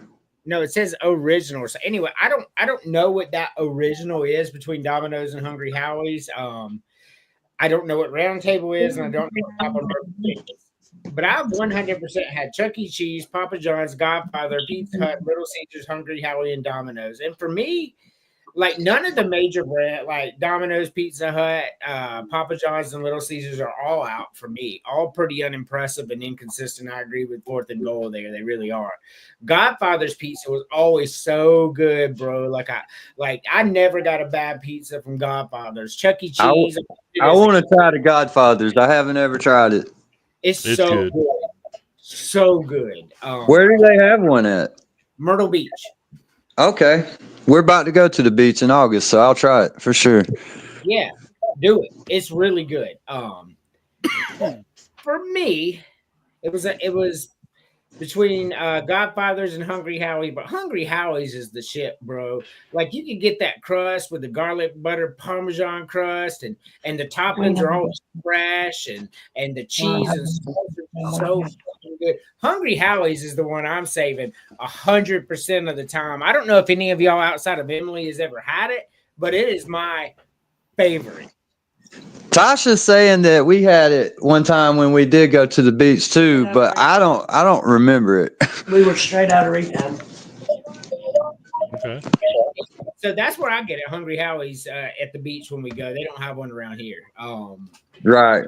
No, it says original. So anyway, I don't know what that original is between Domino's and Hungry Howie's. I don't know what Round Table is, and I don't know what Papa John's is. But I've 100% had Chuck E. Cheese, Papa John's, Godfather, Pizza Hut, Little Caesars, Hungry Howie, and Domino's. And for me, like none of the major brand, like Domino's, Pizza Hut, Papa John's, and Little Caesars are all out for me. All pretty unimpressive and inconsistent. I agree with Fourth and Goal there. They really are. Godfather's pizza was always so good, bro. I never got a bad pizza from Godfather's. Chuck E. Cheese. I want to try the Godfathers. I haven't ever tried it. It's It's so good. good. So good. Where do they have one at? Myrtle Beach. Okay. We're about to go to the beach in August, so I'll try it for sure. Yeah, do it. It's really good. For me, it was between Godfathers and Hungry Howie, but Hungry Howie's is the shit, bro. Like you can get that crust with the garlic butter Parmesan crust, and the toppings are all fresh, and the cheese and so fucking good. Hungry Howie's is the one I'm saving 100% of the time. I don't know if any of y'all outside of Emily has ever had it, but it is my favorite. Tasha's saying that we had it one time when we did go to the beach too, but I don't remember it. We were straight out of rehab. Okay. So that's where I get it. Hungry Howie's at the beach when we go. They don't have one around here. Right.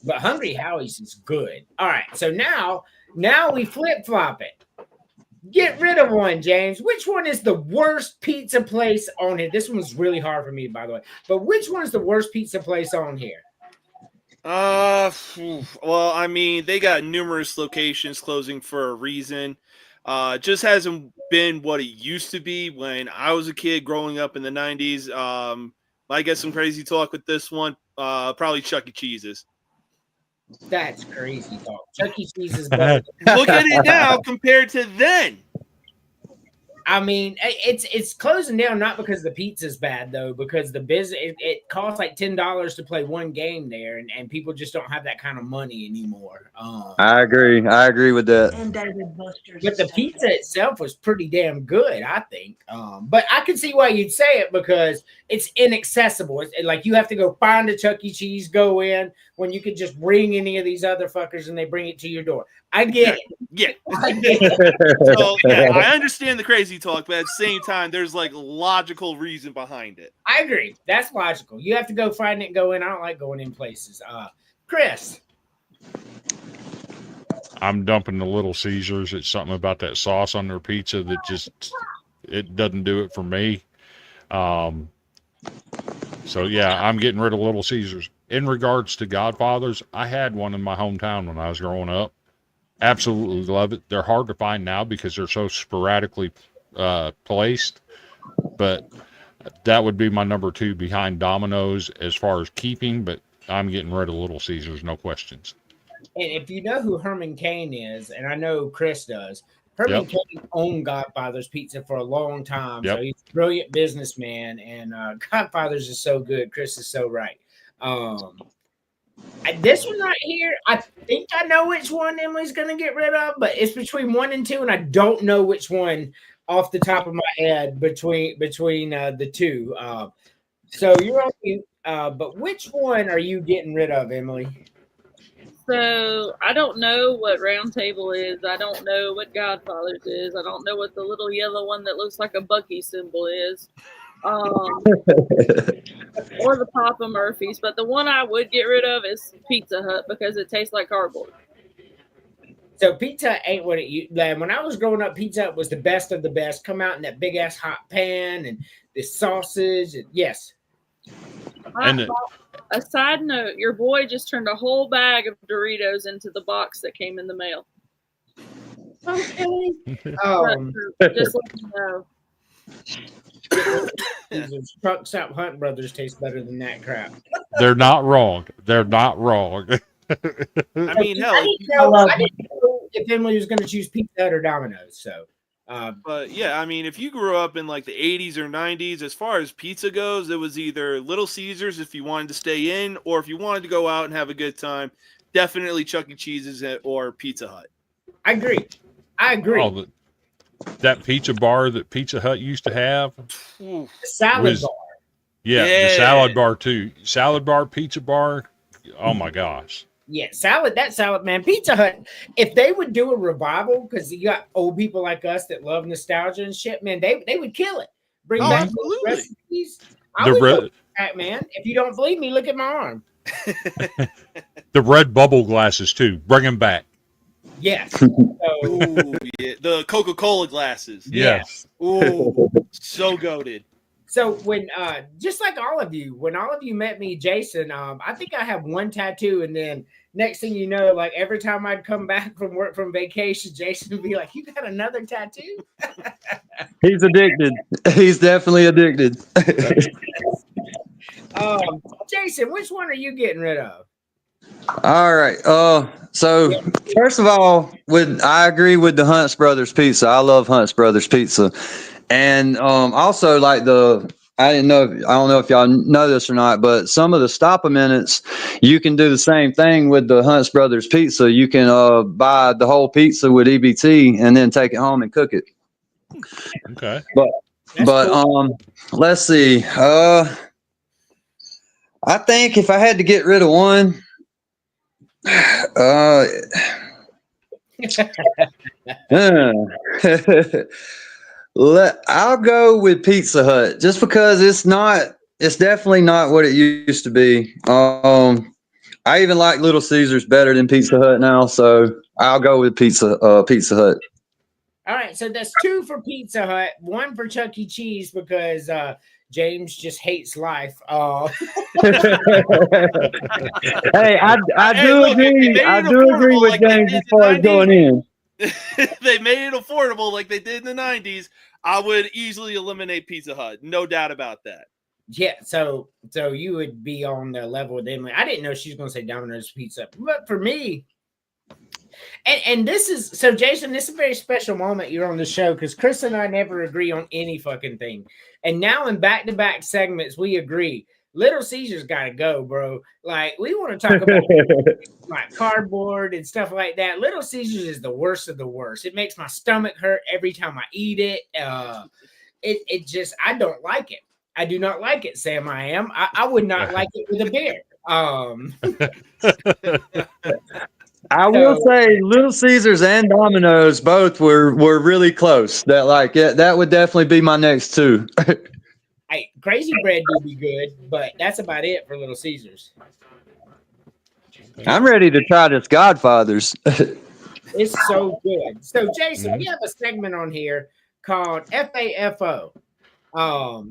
But Hungry Howie's is good. All right. So now we flip flop it. Get rid of one, James. Which one is the worst pizza place on here? This one's really hard for me, by the way. But which one is the worst pizza place on here? Well, I mean, they got numerous locations closing for a reason. Just hasn't been what it used to be when I was a kid growing up in the 90s. I get some crazy talk with this one. Probably Chuck E. Cheese's. That's crazy talk. Chuck E. Cheese is better. Look at it now compared to then. I mean, it's closing down not because the pizza's bad though, because the business it costs like $10 to play one game there, and people just don't have that kind of money anymore. I agree with that. And David Buster's. But the pizza itself was pretty damn good, I think. But I can see why you'd say it because it's inaccessible. It's like you have to go find a Chuck E. Cheese, go in when you could just bring any of these other fuckers and they bring it to your door. I get it. Yeah. I get it. So, yeah, I understand the crazy talk, but at the same time, there's like logical reason behind it. I agree. That's logical. You have to go find it and go in. I don't like going in places. Chris. I'm dumping the Little Caesars. It's something about that sauce on their pizza that just it doesn't do it for me. So yeah, I'm getting rid of Little Caesars. In regards to Godfathers, I had one in my hometown when I was growing up. Absolutely love it. They're hard to find now because they're so sporadically placed, but that would be my number 2 behind Domino's as far as keeping, but I'm getting rid of Little Caesars, no questions. And if you know who Herman Cain is, and I know Chris does, Herman Cain owned Godfather's Pizza for a long time. Yep. So he's a brilliant businessman, and Godfather's is so good. Chris is so right. This one right here, I think I know which one Emily's going to get rid of, but it's between 1 and 2, and I don't know which one off the top of my head between the two. So you're only, but which one are you getting rid of, Emily? So I don't know what Round Table is. I don't know what Godfathers is. I don't know what the little yellow one that looks like a Bucky symbol is. Or the Papa Murphy's. But the one I would get rid of is Pizza Hut because it tastes like cardboard. So Pizza Hut ain't what it used. When I was growing up, Pizza Hut was the best of the best. Come out in that big ass hot pan and the sausage. And yes. A side note, your boy just turned a whole bag of Doritos into the box that came in the mail. Okay. Just let you know. Truck Stop Hunt Brothers taste better than that crap. They're not wrong. They're not wrong. I mean, hell, I didn't know if Emily was going to choose Pizza Hut or Domino's. So, but yeah, I mean, if you grew up in like the 80s or 90s, as far as pizza goes, it was either Little Caesars if you wanted to stay in, or if you wanted to go out and have a good time, definitely Chuck E. Cheese's or Pizza Hut. I agree. Oh, that pizza bar that Pizza Hut used to have. The salad bar. Yeah, the salad bar too. Salad bar, pizza bar. Oh my gosh. Yeah, that salad, man. Pizza Hut, if they would do a revival, because you got old people like us that love nostalgia and shit, man, they would kill it. Bring back those recipes. I would go back, man. If you don't believe me, look at my arm. The red bubble glasses too. Bring them back. Yes. Ooh, yeah. The Coca-Cola glasses. Yes. Ooh, so goated. So when just like all of you, when all of you met me, Jason, I think I have one tattoo, and then next thing you know, like every time I'd come back from work from vacation, Jason would be like, "You got another tattoo?" He's addicted. He's definitely addicted. Jason, which one are you getting rid of? All right. So first of all, I agree with the Hunt's Brothers Pizza. I love Hunt's Brothers Pizza. And also like I don't know if y'all know this or not, but some of the Stop-A-Minutes, you can do the same thing with the Hunt's Brothers Pizza. You can buy the whole pizza with EBT and then take it home and cook it. Okay. But cool. Let's see. I think if I had to get rid of one, I'll go with Pizza Hut just because it's definitely not what it used to be. I even like Little Caesars better than Pizza Hut now, so I'll go with Pizza Hut. All right, so that's 2 for Pizza Hut, 1 for Chuck E. Cheese because James just hates life. Hey, I do agree. I do agree with James as far as going in. They made it affordable like they did in the 90s. I would easily eliminate Pizza Hut. No doubt about that. Yeah, so you would be on the level with Emily. I didn't know she was going to say Domino's Pizza. But for me, and this is, so Jason, this is a very special moment you're on the show because Chris and I never agree on any fucking thing. And now in back-to-back segments, we agree. Little Caesars got to go, bro. Like, we want to talk about like cardboard and stuff like that. Little Caesars is the worst of the worst. It makes my stomach hurt every time I eat it. It just, I don't like it. I do not like it, Sam. I would not like it with a beer. I will say Little Caesars and Domino's both were really close. That would definitely be my next 2. Hey, Crazy Bread do be good, but that's about it for Little Caesars. I'm ready to try this Godfathers. It's so good. So, Jason, we have a segment on here called FAFO.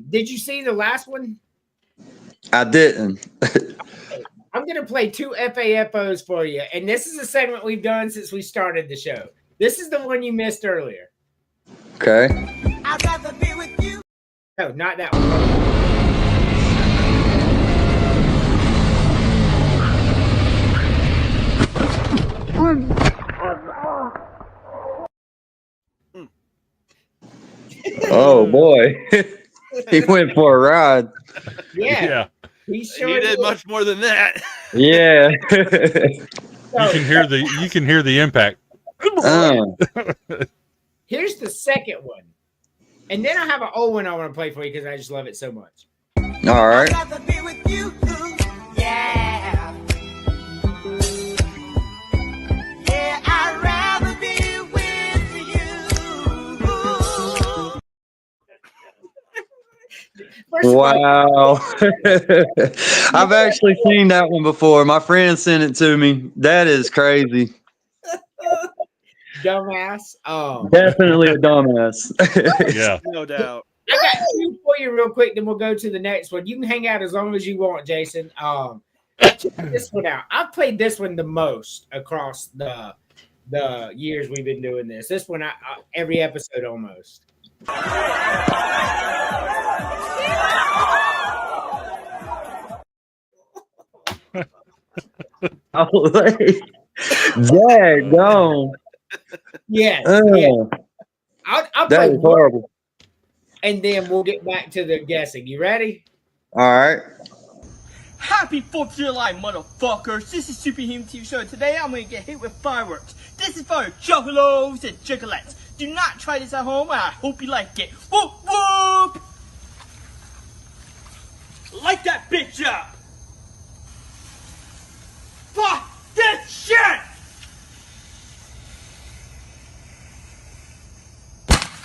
Did you see the last one? I didn't. I'm going to play 2 FAFOs for you. And this is a segment we've done since we started the show. This is the one you missed earlier. Okay. I'd rather be with you. No, not that one. Oh boy. He went for a ride. Yeah. He And sure you did did. much more than that. Yeah. You can hear the impact. Here's the second one. And then I have an old one I want to play for you because I just love it so much. All right. I'd rather be with you. Yeah. Yeah, I'd rather be with you. First of all, Wow. I've actually seen that one before. My friend sent it to me. That is crazy. dumbass. Definitely a dumbass. Yeah. No doubt. I got two for you real quick, then we'll go to the next one. You can hang out as long as you want, Jason. Check this one out. I've played this one the most across the years we've been doing this. This one, every episode almost. Oh, daggone. Yes. Oh, Yeah. I'll that play is one, horrible. and then we'll get back to the guessing. You ready? All right. Happy 4th of July, motherfuckers! This is Superhuman TV Show. Today I'm gonna get hit with fireworks. This is for juggalos and juggalettes. Do not try this at home, and I hope you like it. Whoop whoop! Light that bitch up! Fuck this shit!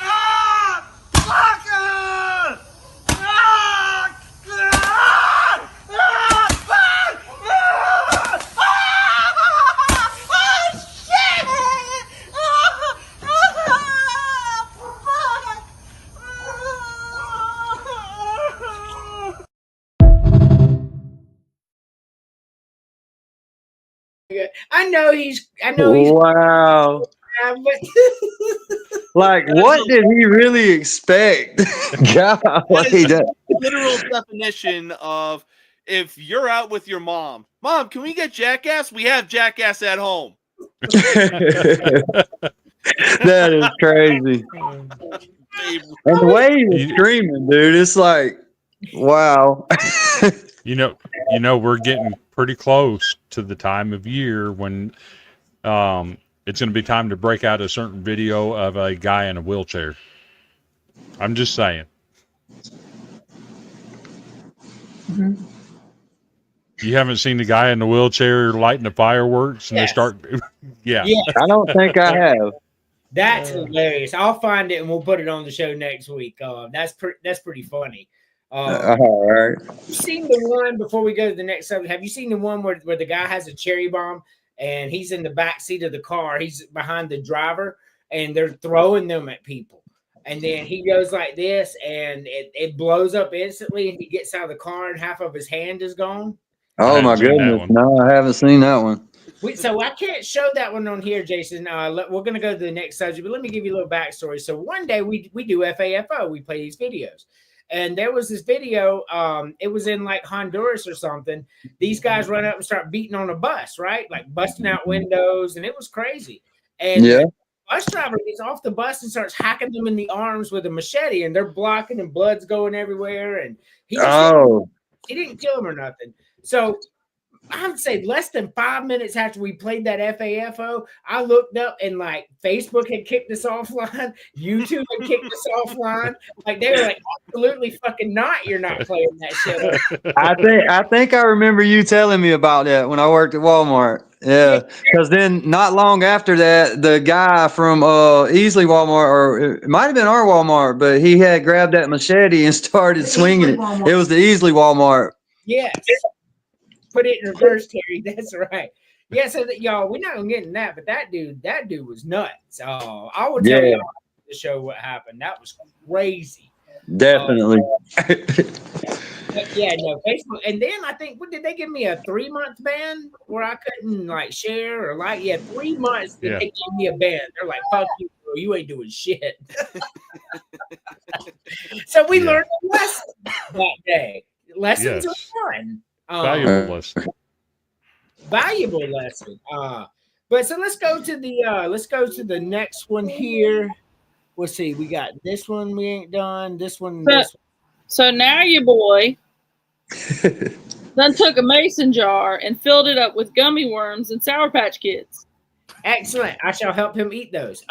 Ah! Fucker! Ah! Ah! Ah! Fuck! Ah! Ah! Oh, shit! Ah! Ah! Fuck! I know he's. Wow. But Like, what did he really expect? Golly, that- Literal definition of if you're out with your mom. Mom, can we get Jackass? We have Jackass at home. that is crazy. And the way he was screaming, dude, it's like, wow. You know, we're getting pretty close to the time of year when it's going to be time to break out a certain video of a guy in a wheelchair. I'm just saying. Mhm. You haven't seen the guy in the wheelchair lighting the fireworks and Yes. they start, yeah. I don't think I have. that's hilarious. I'll find it and we'll put it on the show next week. That's pretty funny. All right. You seen the one before we go to the next subject? Have you seen the one where the guy has a cherry bomb and he's in the back seat of the car? He's behind the driver and they're throwing them at people. And then he goes like this and it blows up instantly and he gets out of the car and half of his hand is gone. Oh, my haven't seen that goodness. one. No, I haven't seen that one. So I can't show that one on here, Jason. We're going to go to the next subject, but let me give you a little backstory. So one day we do FAFO. We play these videos. And there was this video, it was in like Honduras or something. These guys run up and start beating on a bus, right? Like busting out windows, and it was crazy. And Yeah. the bus driver gets off the bus and starts hacking them in the arms with a machete, and they're blocking and blood's going everywhere. And he didn't kill him or nothing. So I would say less than 5 minutes after we played that FAFO, I looked up and like Facebook had kicked us offline, YouTube had kicked us offline. Like they were like, absolutely fucking not. You're not playing that shit. I think I remember you telling me about that when I worked at Walmart. Yeah, because then not long after that, the guy from Easley Walmart, or it might have been our Walmart, but he had grabbed that machete and started swinging it. Walmart. It was the Easley Walmart. Yes. Put it in reverse, Terry. That's right. Yeah, so that y'all, we're not gonna get in that, but that dude was nuts. I will tell Yeah. y'all the show what happened. That was crazy. Definitely. But yeah, no, Facebook. And then I think, what did they give me a 3-month ban where I couldn't like share or like? Yeah, 3 months that Yeah. they gave me a ban. They're like, "Fuck you, bro. You ain't doing shit." So we Yeah. learned a lesson that day. Lessons are Yes. fun. Valuable lesson. Valuable lesson. But so let's go to the next one here. Let's see. We got this one. We ain't done this one. This one. So now your boy Then took a mason jar and filled it up with gummy worms and Sour Patch Kids. Excellent. I shall help him eat those.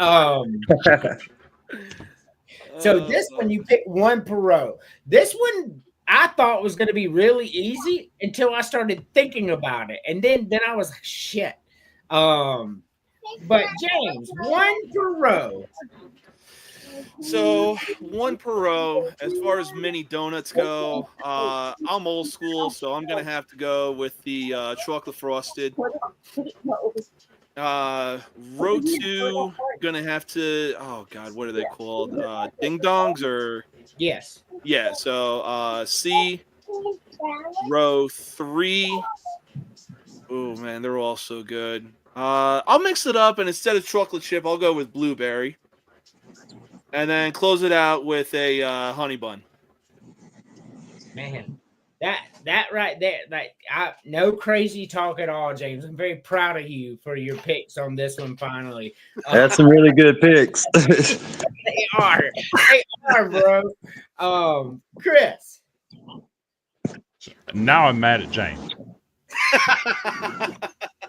So this one, you pick one per row. This one I thought was going to be really easy until I started thinking about it, and then I was like, shit. But James, one per row. So one per row. As far as mini donuts go, I'm old school, so I'm gonna have to go with the chocolate frosted. Row 2, gonna have to. Oh God, what are they called? Ding dongs or? Yes. Yeah. So C. Row 3. Oh man, they're all so good. I'll mix it up, and instead of chocolate chip, I'll go with blueberry. And then close it out with a honey bun. Man, that right there, like no crazy talk at all, James. I'm very proud of you for your picks on this one. Finally, That's some really good picks. they are, bro. Chris. Now I'm mad at James.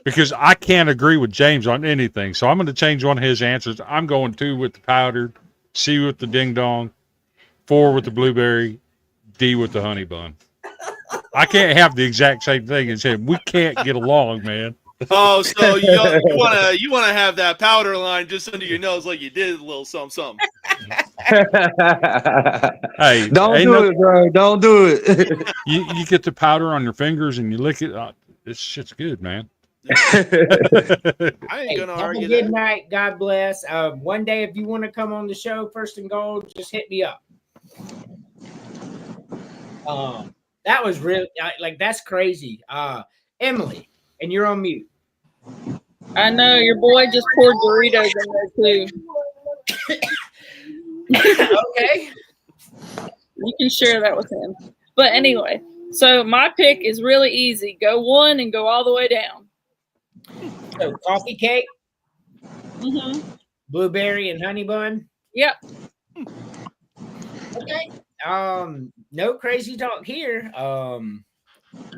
Because I can't agree with James on anything. So I'm going to change one of his answers. I'm going 2 with the powdered, C with the ding dong, 4 with the blueberry, D with the honey bun. I can't have the exact same thing as him. We can't get along, man. Oh, so you wanna have that powder line just under your nose like you did a little something. Hey, Don't do it, bro. Don't do it. You get the powder on your fingers and you lick it. This shit's good, man. I ain't gonna Have argue a good that. night. God bless. One day, if you want to come on the show, First and Gold, just hit me up. That was really that's crazy. Emily, and you're on mute. I know your boy just poured Doritos in there too. Okay. You can share that with him. But anyway, so my pick is really easy. Go 1 and go all the way down. So coffee cake, Mm-hmm. blueberry and honey bun. Yep. Okay. No crazy talk here.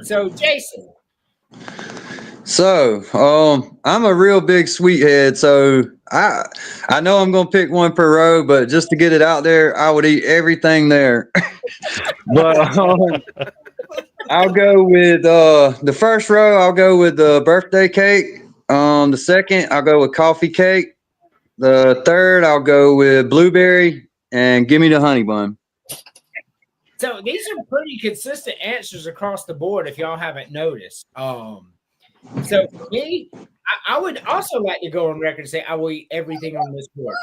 So Jason. So, I'm a real big sweethead, so I know I'm gonna pick one per row, but just to get it out there, I would eat everything there. But I'll go with the first row. I'll go with the birthday cake. The second, I'll go with coffee cake. The third, I'll go with blueberry, and give me the honey bun. So these are pretty consistent answers across the board, if y'all haven't noticed. So for me, I would also like to go on record and say I will eat everything on this board.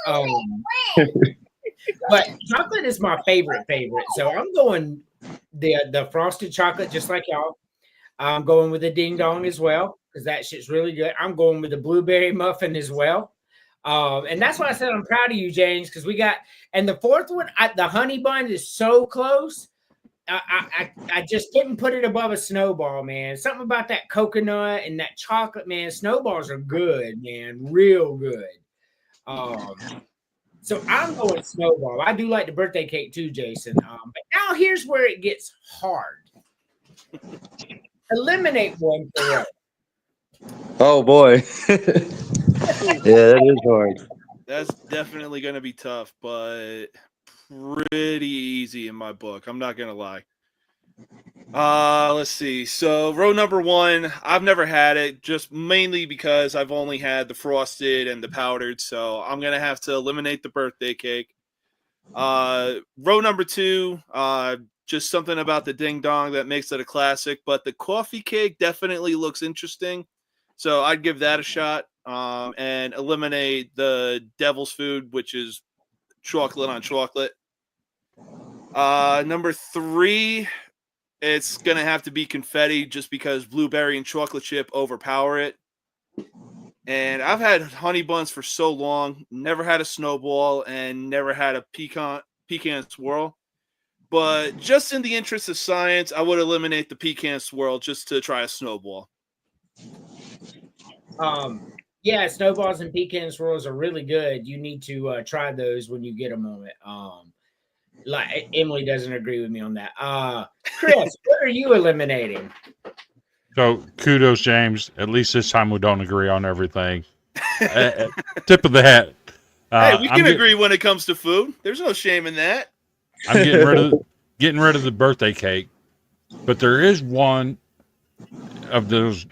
But chocolate is my favorite. So I'm going the frosted chocolate, just like y'all. I'm going with the ding dong as well, because that shit's really good. I'm going with the blueberry muffin as well. And that's why I said I'm proud of you, James, because we got, and the fourth one, the honey bun is so close. I just didn't put it above a snowball, man. Something about that coconut and that chocolate, man. Snowballs are good, man, real good. So I'm going snowball. I do like the birthday cake too, Jason. But now here's where it gets hard. Eliminate one for us. Oh boy. Yeah, that is hard. That's definitely gonna be tough, but pretty easy in my book. I'm not gonna lie. Let's see. So row number 1, I've never had it, just mainly because I've only had the frosted and the powdered. So I'm gonna have to eliminate the birthday cake. Row number 2, just something about the ding dong that makes it a classic. But the coffee cake definitely looks interesting, so I'd give that a shot. And eliminate the devil's food, which is chocolate on chocolate. Number 3, it's gonna have to be confetti, just because blueberry and chocolate chip overpower it. And I've had honey buns for so long, never had a snowball, and never had a pecan swirl. But just in the interest of science, I would eliminate the pecan swirl just to try a snowball. Yeah, snowballs and pecan swirls are really good. You need to try those when you get a moment. Like Emily doesn't agree with me on that. Chris, what are you eliminating? So kudos, James. At least this time we don't agree on everything. Tip of the hat. Hey, we can agree when it comes to food. There's no shame in that. I'm getting rid of the birthday cake, but there is one of those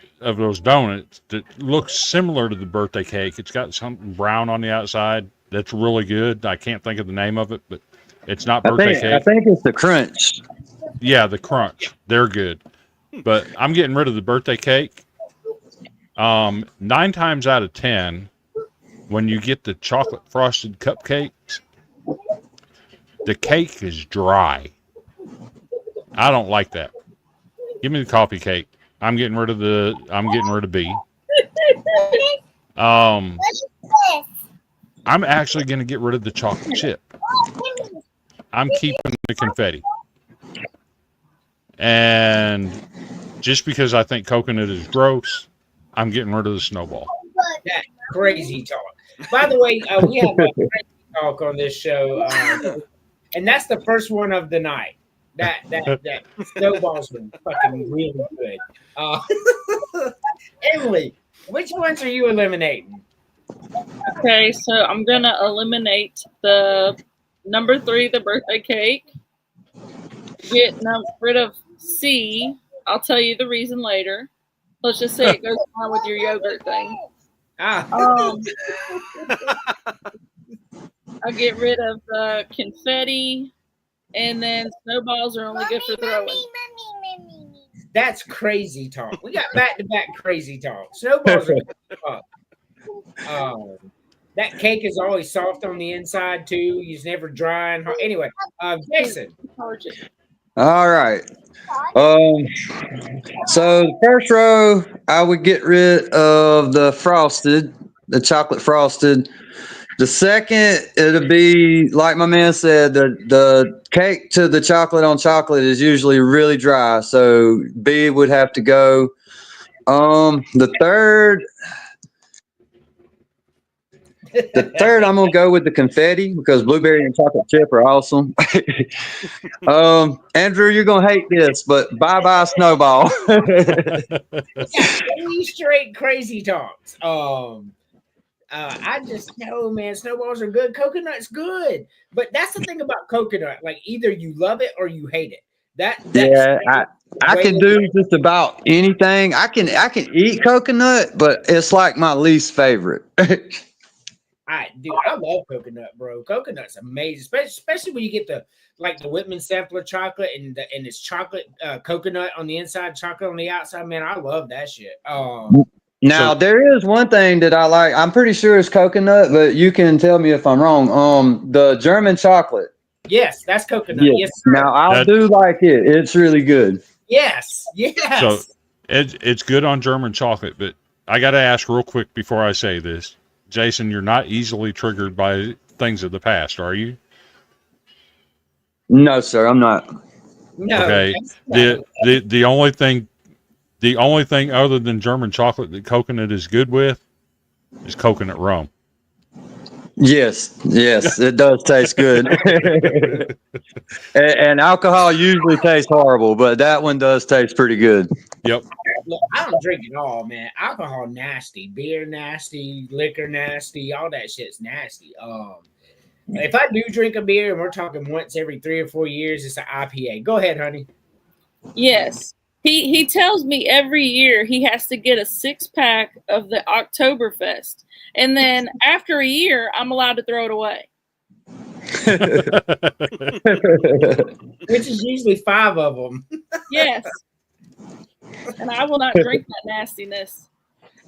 donuts that looks similar to the birthday cake. It's got something brown on the outside that's really good. I can't think of the name of it, but it's not birthday cake. I think it's the Crunch. Yeah, the Crunch. They're good. But I'm getting rid of the birthday cake. 9 times out of 10, when you get the chocolate frosted cupcakes, the cake is dry. I don't like that. Give me the coffee cake. I'm getting rid of B. I'm actually going to get rid of the chocolate chip. I'm keeping the confetti. And just because I think coconut is gross, I'm getting rid of the snowball. That's crazy talk. By the way, we have a crazy talk on this show, and that's the first one of the night. That snowballs were fucking really good. Emily, which ones are you eliminating? Okay, so I'm gonna eliminate the number 3, the birthday cake. Get rid of C. I'll tell you the reason later. Let's just say it goes on with your yogurt thing. I'll get rid of the confetti, and then snowballs are only good for throwing. That's crazy talk. We got back-to-back crazy talk. Snowballs are good talk. That cake is always soft on the inside too. It's never dry and hard. Anyway, Jason. All right. So the first row, I would get rid of the chocolate frosted. The second, it'll be like my man said, the cake to the chocolate on chocolate is usually really dry, so B would have to go. The third, I'm gonna go with the confetti because blueberry and chocolate chip are awesome. Andrew, you're gonna hate this, but bye snowball. Yeah, 3 straight crazy talks. I just know, man, snowballs are good. Coconut's good, but that's the thing about coconut. Like either you love it or you hate it. I can do just about anything. I can eat coconut, but it's like my least favorite. I love coconut, bro. Coconut's amazing, especially when you get the Whitman sampler chocolate and it's chocolate coconut on the inside, chocolate on the outside. Man, I love that shit. Now there is one thing that I like. I'm pretty sure it's coconut, but you can tell me if I'm wrong. The German chocolate. Yes, that's coconut. Yes, sir. Now I do like it. It's really good. Yes. So it's good on German chocolate, but I got to ask real quick before I say this. Jason, you're not easily triggered by things of the past, are you? No, sir, I'm not. No. Okay. The only thing other than German chocolate that coconut is good with is coconut rum. Yes, it does taste good. and alcohol usually tastes horrible, but that one does taste pretty good. Yep. Look, I don't drink it all, man. Alcohol nasty, beer nasty, liquor nasty, all that shit's nasty. If I do drink a beer, and we're talking once every 3 or 4 years, it's an IPA. Go ahead, honey. Yes. He tells me every year he has to get a 6-pack of the Oktoberfest. And then after a year, I'm allowed to throw it away. Which is usually 5 of them. Yes. And I will not drink that nastiness.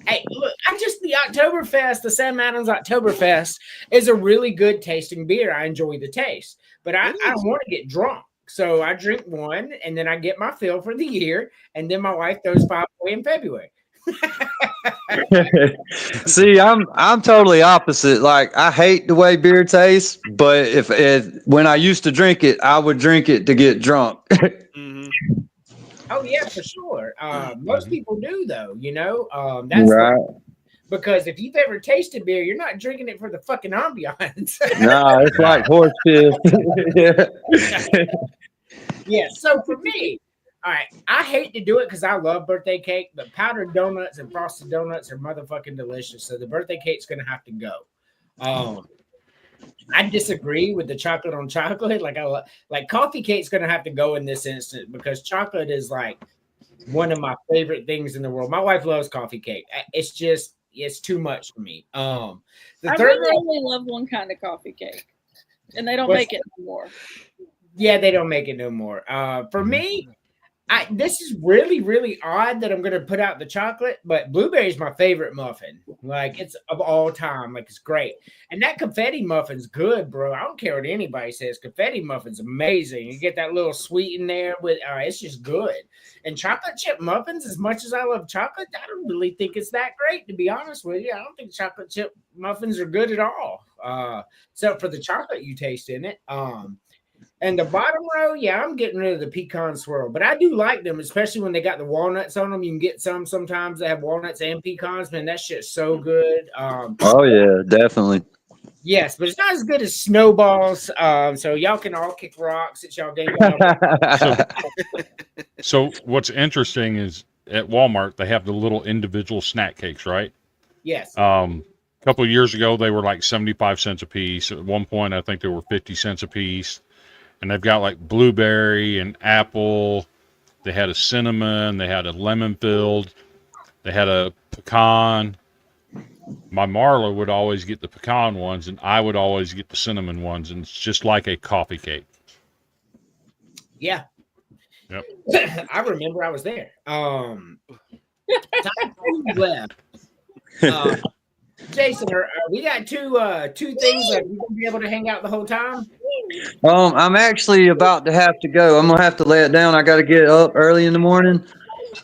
Hey, look, the Oktoberfest, the Sam Adams Oktoberfest is a really good tasting beer. I enjoy the taste, but I don't want to get drunk. So I drink one and then I get my fill for the year. And then my wife throws 5 away in February. See, I'm totally opposite. Like I hate the way beer tastes, but if when I used to drink it, I would drink it to get drunk. Mm-hmm. Oh yeah, for sure. Most people do though, that's right. Because if you've ever tasted beer, you're not drinking it for the fucking ambiance. No, it's like horse piss. Yeah. So for me, All right, I hate to do it because I love birthday cake, but powdered donuts and frosted donuts are motherfucking delicious. So the birthday cake's gonna have to go. I disagree with the chocolate on chocolate. Like coffee cake's gonna have to go in this instance because chocolate is like one of my favorite things in the world. My wife loves coffee cake. It's too much for me. The I third really one, only love one kind of coffee cake, and they don't What's- make it anymore. yeah, they don't make it no more. For me, this is really, really odd that I'm gonna put out the chocolate, but blueberry is my favorite muffin. Like it's of all time. Like it's great. And that confetti muffin's good, bro. I don't care what anybody says. Confetti muffin's amazing. You get that little sweet in there with it's just good. And chocolate chip muffins, as much as I love chocolate, I don't really think it's that great, to be honest with you. I don't think chocolate chip muffins are good at all. Except for the chocolate you taste in it. And the bottom row, yeah, I'm getting rid of the pecan swirl, but I do like them, especially when they got the walnuts on them. You can get some sometimes they have walnuts and pecans. Man, that shit's so good. Oh yeah, definitely. Yes, but it's not as good as snowballs. So y'all can all kick rocks. It's y'all game. So what's interesting is at Walmart they have the little individual snack cakes, right? Yes. A couple of years ago they were like 75 cents a piece. At one point I think they were 50 cents a piece. And they've got like blueberry and apple. They had a cinnamon. They had a lemon filled. They had a pecan. My Marla would always get the pecan ones, and I would always get the cinnamon ones. And it's just like a coffee cake. Yeah. Yep. I remember I was there. Time left. Jason, we got two things that we're gonna be able to hang out the whole time. I'm actually about to have to go. I'm gonna have to lay it down. I got to get up early in the morning.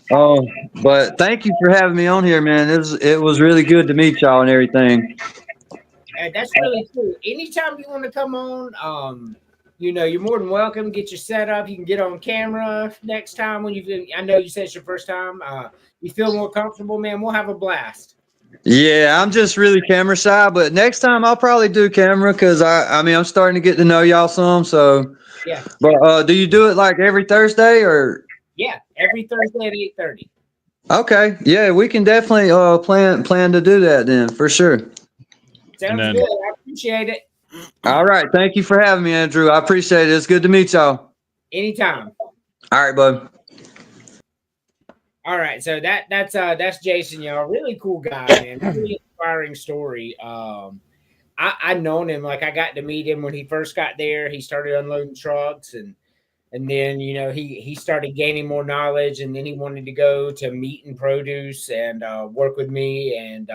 But thank you for having me on here, man. It was really good to meet y'all and everything. That's really cool. Anytime you want to come on, you're more than welcome. Get your setup. You can get on camera next time when I know you said it's your first time. You feel more comfortable, man. We'll have a blast. Yeah, I'm just really camera shy, but next time I'll probably do camera because I mean I'm starting to get to know y'all some. So yeah. But do you do it like every Thursday or? Yeah, every Thursday at 8:30. Okay, yeah, we can definitely plan to do that then for sure. Sounds good. I appreciate it. All right, thank you for having me, Andrew. I appreciate it. It's good to meet y'all. Anytime. All right, bud. All right, so that's Jason, y'all. Really cool guy, man. Really inspiring story. I known him, like I got to meet him when he first got there. He started unloading trucks, and then he started gaining more knowledge, and then he wanted to go to meat and produce and work with me. And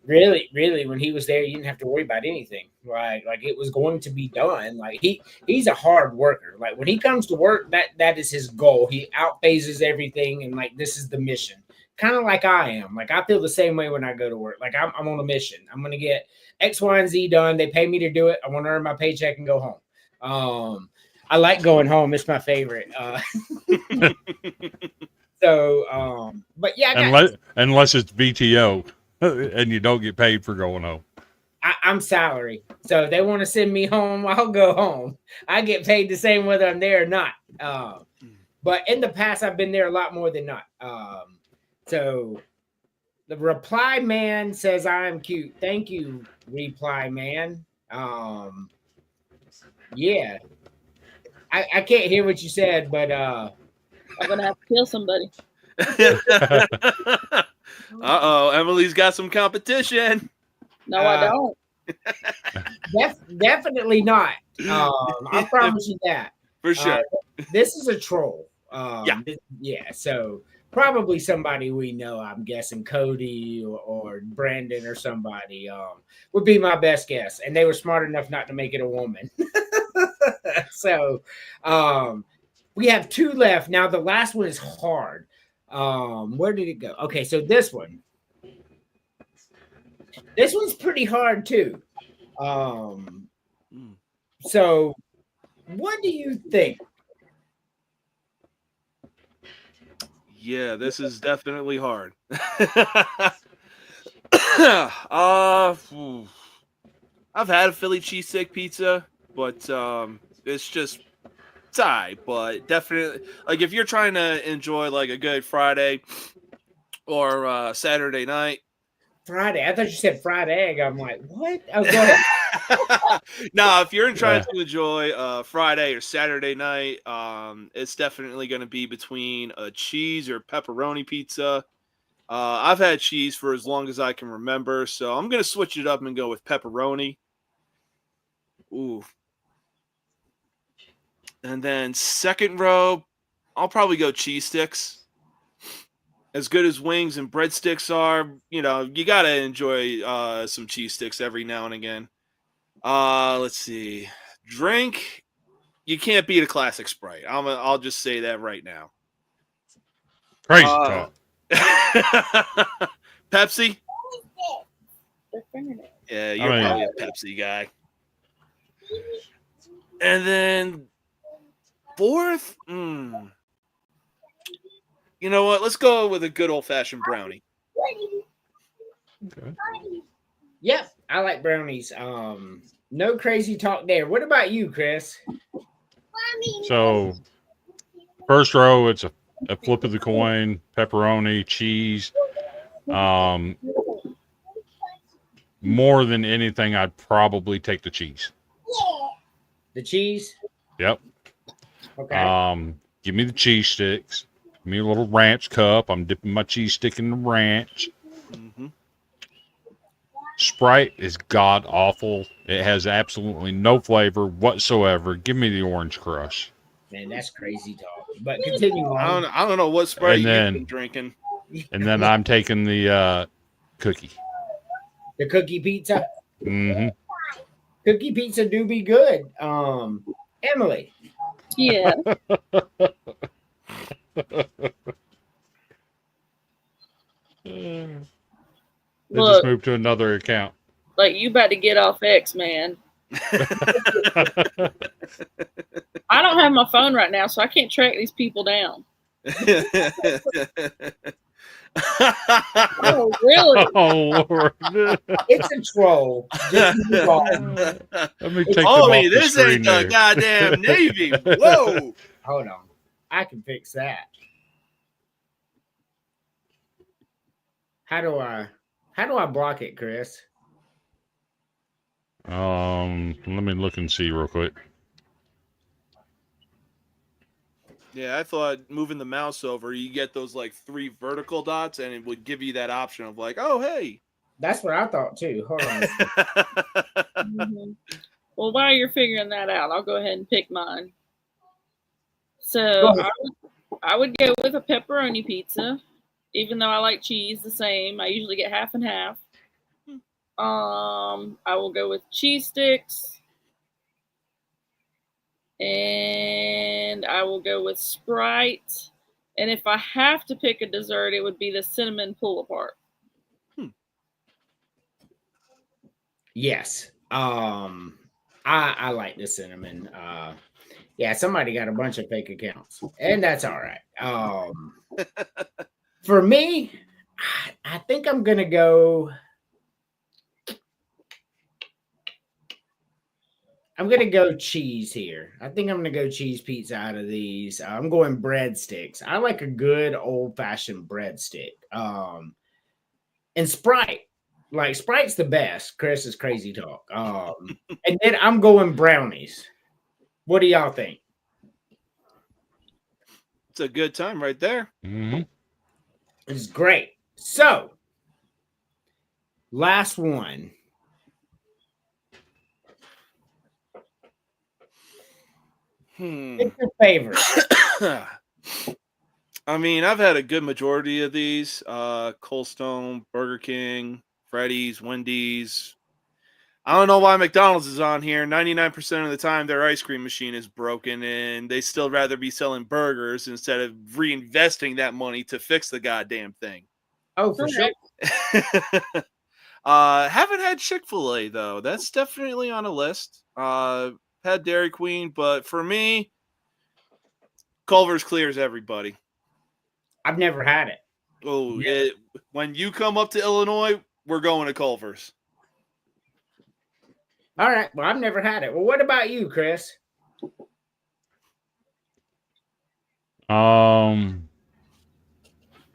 really, when he was there, you didn't have to worry about anything. Like it was going to be done. Like he's a hard worker. Like when he comes to work, that is his goal. He outphases everything, and like this is the mission. Kind of like I am. Like I feel the same way when I go to work. Like I'm on a mission. I'm gonna get X, Y, and Z done. They pay me to do it. I want to earn my paycheck and go home. I like going home. It's my favorite. But yeah, unless it's VTO and you don't get paid for going home. I'm salary. So if they want to send me home, I'll go home. I get paid the same whether I'm there or not. But in the past, I've been there a lot more than not. So the reply man says I'm cute. Thank you, reply man. Yeah. I can't hear what you said, but I'm gonna have to kill somebody. Uh-oh, Emily's got some competition. No, I don't. Definitely not. I promise you that. For sure. This is a troll. Yeah. So probably somebody we know. I'm guessing Cody or Brandon or somebody would be my best guess. And they were smart enough not to make it a woman. So we have two left. Now the last one is hard. Where did it go? Okay, so this one's pretty hard too. So what do you think? Yeah, this is definitely hard. I've had a Philly cheesesteak pizza, but it's just It's all right, but definitely, like, if you're trying to enjoy like a good Friday or Saturday night. Friday. I thought you said fried egg. I'm like, what? Oh, go ahead. No, if you're trying Yeah. to enjoy Friday or Saturday night, it's definitely going to be between a cheese or pepperoni pizza. I've had cheese for as long as I can remember, so I'm going to switch it up and go with pepperoni. Ooh. And then second row, I'll probably go cheese sticks. As good as wings and breadsticks are, you got to enjoy some cheese sticks every now and again. Let's see. Drink, you can't beat a classic Sprite. I'll just say that right now. Crazy talk. Pepsi? Their fingernails. Yeah, you're probably a Pepsi guy. And then fourth, you know what? Let's go with a good old-fashioned brownie. Okay. Yep, I like brownies. No crazy talk there. What about you, Chris? So, first row, it's a flip of the coin, pepperoni, cheese. More than anything, I'd probably take the cheese. The cheese? Yep. Okay. Give me the cheese sticks. Give me a little ranch cup. I'm dipping my cheese stick in the ranch. Mm-hmm. Sprite is god awful. It has absolutely no flavor whatsoever. Give me the orange crush. Man, that's crazy talk. But continue on. I don't know what Sprite And you've then- been drinking. And then I'm taking the cookie. The cookie pizza. Mm-hmm. Cookie pizza do be good. Emily. Yeah. They Look, just moved to another account. like you about to get off X, man. I don't have my phone right now, so I can't track these people down. Oh, really? Oh Lord! It's a troll. Just move on. Let me take them Homie, off the this screen ain't the there. goddamn Navy. Whoa. Hold on. I can fix that. How do I block it, Chris? Let me look and see real quick. Yeah, I thought moving the mouse over, you get those like 3 vertical dots, and it would give you that option of like, oh, hey. That's what I thought too. Hold on. Mhm. Well, while you're figuring that out, I'll go ahead and pick mine. So I would go with a pepperoni pizza, even though I like cheese the same. I usually get half and half. I will go with cheese sticks, and I will go with Sprite. And if I have to pick a dessert, it would be the cinnamon pull apart. Yes. I like the cinnamon. Yeah, somebody got a bunch of fake accounts, and that's all right. For me, I think I'm gonna go. I'm gonna go cheese here. I think I'm gonna go cheese pizza out of these. I'm going breadsticks. I like a good old fashioned breadstick. And Sprite. Like Sprite's the best. Chris is crazy talk. And then I'm going brownies. What do y'all think? It's a good time right there. Mm-hmm. It's great. So, last one. What's your favorite? I mean, I've had a good majority of these. Cold Stone, Burger King, Freddy's, Wendy's. I don't know why McDonald's is on here. 99% of the time, their ice cream machine is broken, and they still rather be selling burgers instead of reinvesting that money to fix the goddamn thing. Oh, for sure. Haven't had Chick-fil-A, though. That's definitely on a list. Had Dairy Queen, but for me, Culver's clears everybody. I've never had it. Oh, Yeah. When you come up to Illinois, we're going to Culver's. All right. Well, I've never had it. Well, what about you, Chris?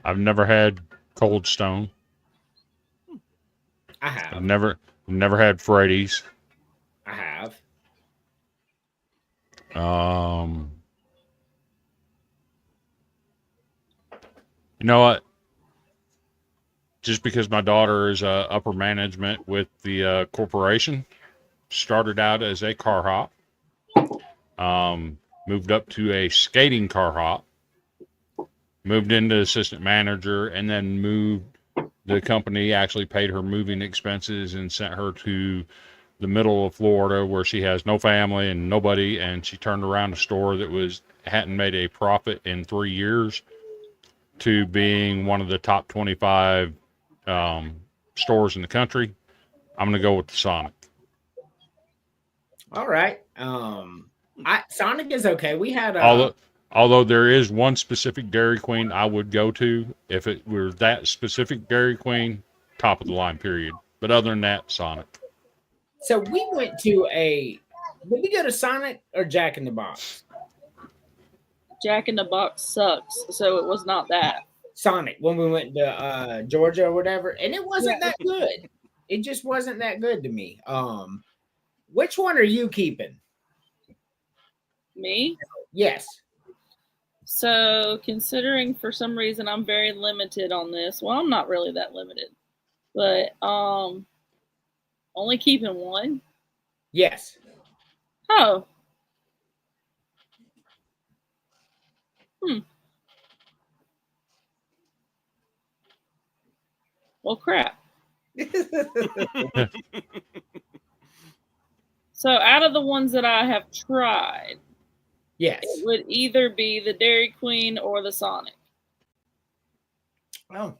I've never had Cold Stone. I have. I've never had Freddy's. I have. You know what? Just because my daughter is upper management with the corporation, started out as a car hop, moved up to a skating car hop, moved into assistant manager, and then moved. The company actually paid her moving expenses and sent her to the middle of Florida where she has no family and nobody, and she turned around a store that hadn't made a profit in 3 years to being one of the top 25 stores in the country. I'm going to go with the Sonic. All right. Sonic is okay. We had although there is one specific Dairy Queen I would go to if it were that specific Dairy Queen, top of the line, period. But other than that, Sonic. So we went to did we go to Sonic or Jack in the Box? Jack in the Box sucks, so it was not that. Sonic, when we went to Georgia or whatever, and it wasn't that good. It just wasn't that good to me. Which one are you keeping? Me? Yes. So, considering for some reason I'm very limited on this, well, I'm not really that limited, but only keeping one. Yes. Oh. Well, crap. So, out of the ones that I have tried, Yes. it would either be the Dairy Queen or the Sonic. Oh.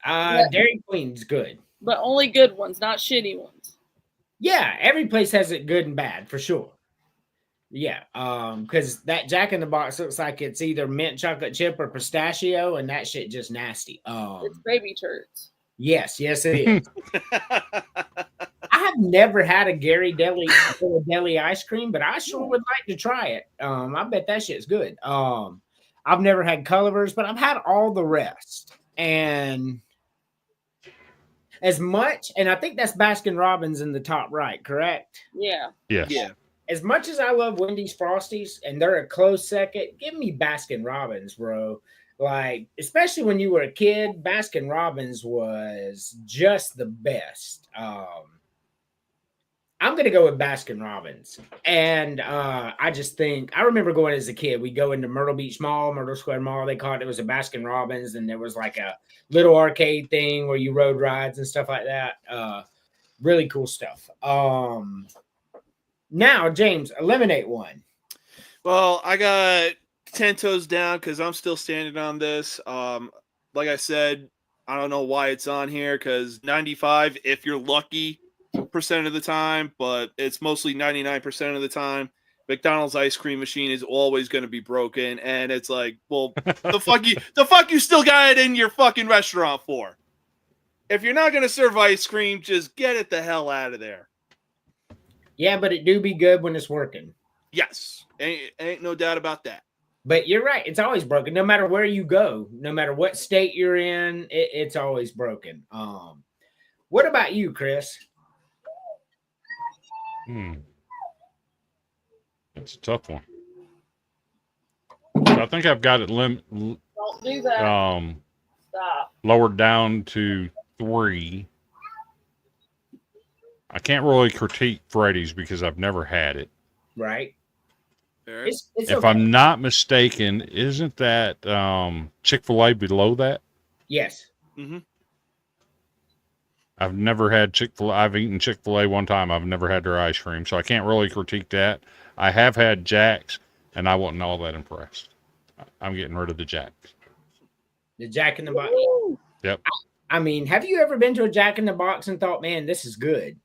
Dairy Queen's good. But only good ones, not shitty ones. Yeah, every place has it good and bad for sure. Yeah, because that Jack in the Box looks like it's either mint chocolate chip or pistachio, and that shit just nasty. It's baby turds. Yes, it is. I have never had a Gary Deli ice cream, but I sure would like to try it. I bet that shit's good. I've never had Culver's, but I've had all the rest. And as much, and I think that's Baskin Robbins in the top right, correct? Yeah. Yes. Yeah. As much as I love Wendy's Frosties, and they're a close second, give me Baskin Robbins, bro. Like, especially when you were a kid, Baskin Robbins was just the best. I'm going to go with Baskin Robbins. And I just think, I remember going as a kid, we go into Myrtle Beach Mall, Myrtle Square Mall, they called it was a Baskin Robbins, and there was like a little arcade thing where you rode rides and stuff like that. Really cool stuff. Now, James, eliminate one. Well, I got 10 toes down because I'm still standing on this. Like I said, I don't know why it's on here because 95, if you're lucky, percent of the time, but it's mostly 99% of the time. McDonald's ice cream machine is always going to be broken, and it's like, well, the fuck you still got it in your fucking restaurant for? If you're not going to serve ice cream, just get it the hell out of there. Yeah, but it do be good when it's working. Yes, ain't no doubt about that. But you're right. It's always broken. No matter where you go, no matter what state you're in, it's always broken. What about you, Chris? That's a tough one. I think I've got it Don't do that. Stop. lowered down to 3. I can't really critique Freddy's because I've never had it. Right. It's If okay. I'm not mistaken, isn't that Chick-fil-A below that? Yes. Mm-hmm. I've never had Chick-fil-A. I've eaten Chick-fil-A one time. I've never had their ice cream, so I can't really critique that. I have had Jack's, and I wasn't all that impressed. I'm getting rid of the Jack's. The Jack in the Box. Yep. I mean, have you ever been to a Jack in the Box and thought, man, this is good?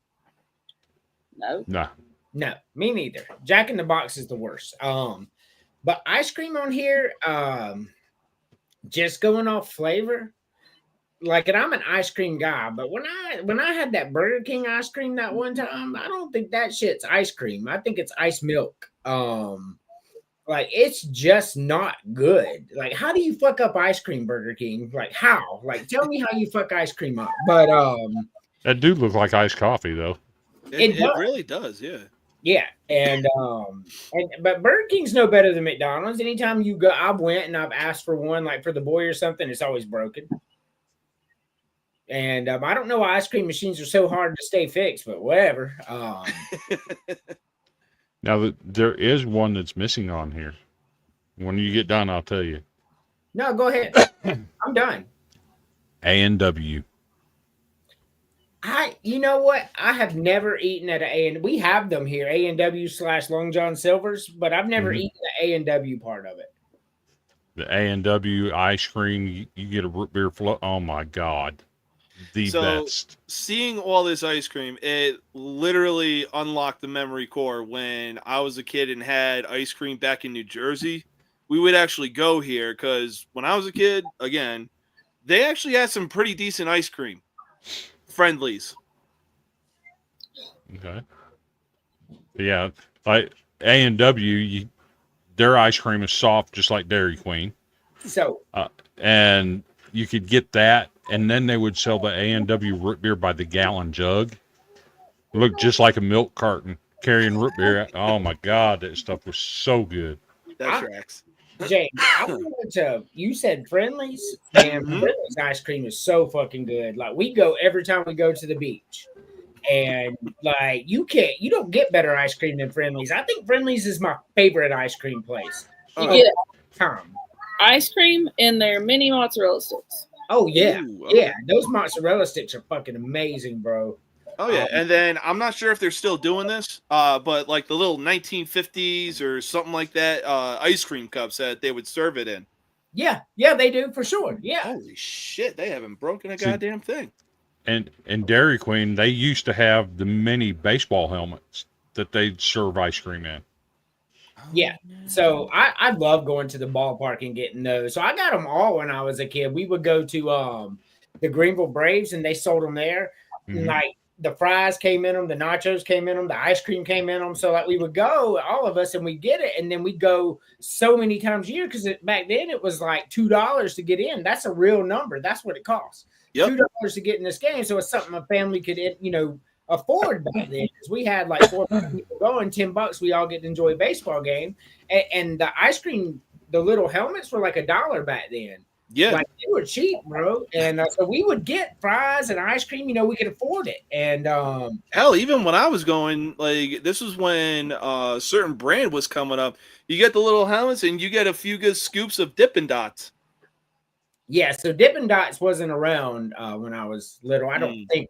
No. No. No, me neither. Jack in the Box is the worst. But ice cream on here, just going off flavor. Like, and I'm an ice cream guy, but when I had that Burger King ice cream that one time, I don't think that shit's ice cream. I think it's ice milk. Or Like, it's just not good. Like, how do you fuck up ice cream, Burger King? Like, how? Like, tell me how you fuck ice cream up. But That do look like iced coffee, though. It does. really does, yeah. Yeah, and but Burger King's no better than McDonald's. Anytime you go, I went and I've asked for one, like for the boy or something, it's always broken. And I don't know why ice cream machines are so hard to stay fixed, but whatever. Now, there is one that's missing on here. When you get done, I'll tell you. No, go ahead. I'm done. A&W. You know what? I have never eaten at and we have them here, A&W/Long John Silver's, but I've never eaten the A&W part of it. The A&W ice cream, you get a root beer float. Oh my God. The best. Seeing all this ice cream, it literally unlocked the memory core. When I was a kid and had ice cream back in New Jersey, we would actually go here because when I was a kid, again, they actually had some pretty decent ice cream. Friendlies. Okay. Yeah, like A&W, their ice cream is soft, just like Dairy Queen. So, and you could get that, and then they would sell the A&W root beer by the gallon jug. It looked just like a milk carton carrying root beer. Oh my God, that stuff was so good. That tracks. James, you said Friendlies, and Friendlies ice cream is so fucking good. Like, we go every time we go to the beach, and like you don't get better ice cream than Friendlies. I think Friendlies is my favorite ice cream place. You get Tom. ice cream and their mini mozzarella sticks. Oh yeah, Ooh, okay. yeah. Those mozzarella sticks are fucking amazing, bro. Oh yeah, and then I'm not sure if they're still doing this, but like the little 1950s or something like that, ice cream cups that they would serve it in. Yeah, they do for sure. Yeah. Holy shit, they haven't broken a goddamn thing. And Dairy Queen, they used to have the mini baseball helmets that they'd serve ice cream in. Yeah. So I love going to the ballpark and getting those. So I got them all when I was a kid. We would go to the Greenville Braves and they sold them there. Mhm. Like the fries came in them, the nachos came in them, the ice cream came in them. So like we would go, all of us, and we get it, and then we go so many times a year because back then it was like $2 to get in. That's a real number. That's what it costs. Yep. $2 to get in this game. So it's something a family could, afford back then. Because we had like 4 people going, $10. We all get to enjoy a baseball game, and the ice cream, the little helmets were like $1 back then. Yeah, like they were cheap, bro. And so we would get fries and ice cream. We could afford it. And hell, even when I was going, like this was when a certain brand was coming up. You get the little helmets and you get a few good scoops of Dippin' Dots. Yeah, so Dippin' Dots wasn't around when I was little. I don't think.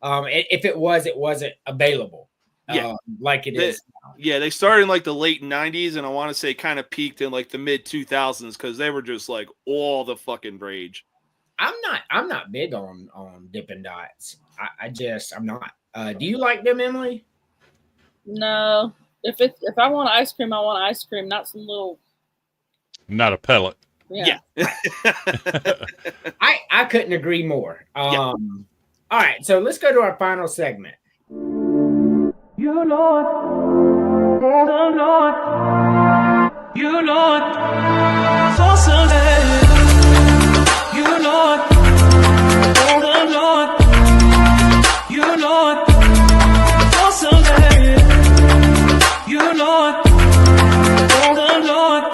If it was, it wasn't available. Yeah, like it is. Yeah, they started in like the late 90s, and I want to say kind of peaked in like the mid 2000s because they were just like all the fucking rage. I'm not big on Dippin' Dots. I'm not. Do you like them, Emily? No. If I want ice cream, I want ice cream, not some little. Not a pellet. Yeah. I couldn't agree more. All right, so let's go to our final segment. You Lord, oh Lord, you Lord, so someday. You Lord, oh Lord, you Lord, so someday. You Lord, oh Lord.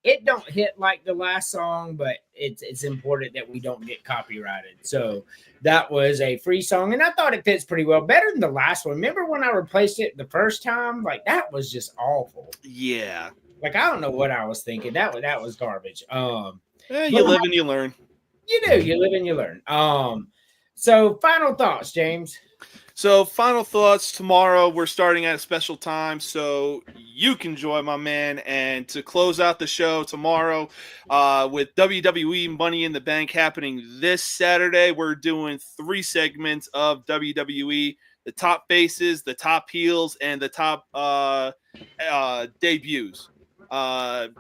It don't hit like the last song, but it's important that we don't get copyrighted. So that was a free song, and I thought it fits pretty well, better than the last one. Remember when I replaced it the first time? Like that was just awful. Yeah. Like I don't know what I was thinking. That was garbage. You live and you learn. You do. You live and you learn. So final thoughts, James. So final thoughts, tomorrow we're starting at a special time so you can join my man. And to close out the show tomorrow with WWE Money in the Bank happening this Saturday, we're doing 3 segments of WWE, the top faces, the top heels, and the top debuts.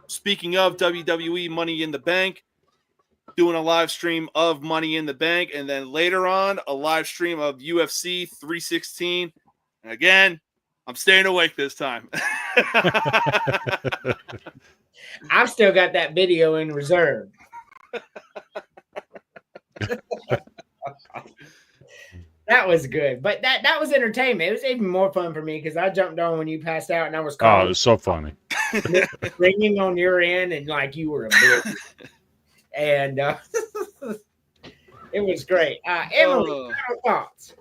Speaking of WWE Money in the Bank, doing a live stream of Money in the Bank, and then later on a live stream of UFC 316. Again, I'm staying awake this time. I've still got that video in reserve. That was good, but that was entertainment. It was even more fun for me because I jumped on when you passed out, and I was Oh, calling, it's so funny. ringing on your end, and like you were a bitch. And it was great. Emily, Oh. final thoughts?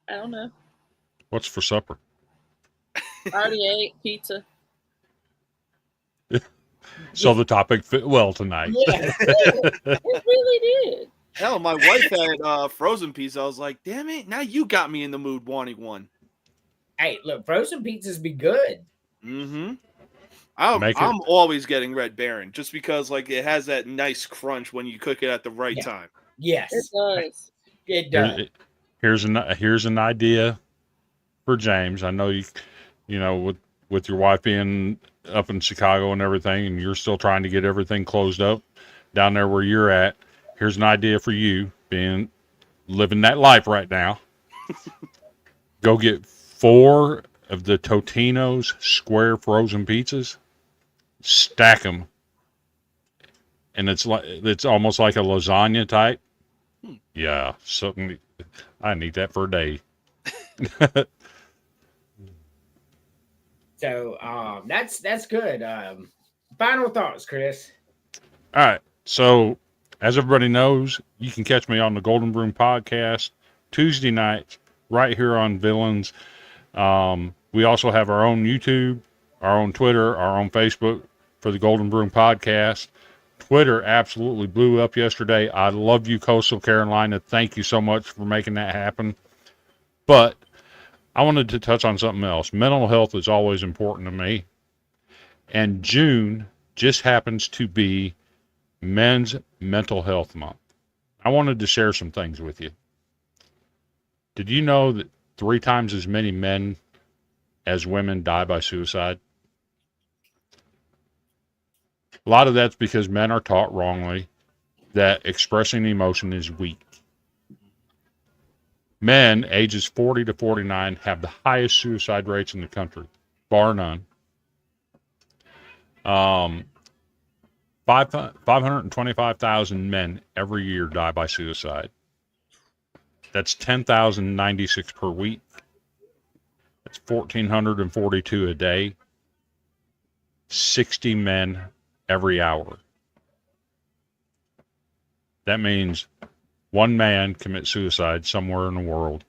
I don't know. What's for supper? I already ate pizza. So the topic fit well tonight. Yes. It really did. Hell, my wife had frozen pizza. I was like, damn it, now you got me in the mood wanting one. Hey, look, frozen pizzas be good. Mm-hmm. I'm always getting Red Baron just because like it has that nice crunch when you cook it at the right time. Yes, It does. it does. Here's an idea for James. I know you know, with your wife being up in Chicago and everything, and you're still trying to get everything closed up down there where you're at. Here's an idea for you, living that life right now. Go get 4 of the Totino's square frozen pizzas, stack them, and it's almost like a lasagna type. Yeah, something I need that for a day. So that's good. Final thoughts, Chris. All right. So, as everybody knows, you can catch me on the Golden Broom Podcast Tuesday nights right here on Villains. We also have our own YouTube, our own Twitter, our own Facebook for the Golden Broom Podcast. Twitter absolutely blew up yesterday. I love you, Coastal Carolina. Thank you so much for making that happen. But I wanted to touch on something else. Mental health is always important to me. And June just happens to be Men's Mental Health Month. I wanted to share some things with you. Did you know that 3 times as many men as women die by suicide? A lot of that's because men are taught wrongly that expressing emotion is weak. Men ages 40 to 49 have the highest suicide rates in the country, bar none. 525,000 men every year die by suicide. That's 10,096 per week. That's 1,442 a day. 60 men every hour. That means 1 man commits suicide somewhere in the world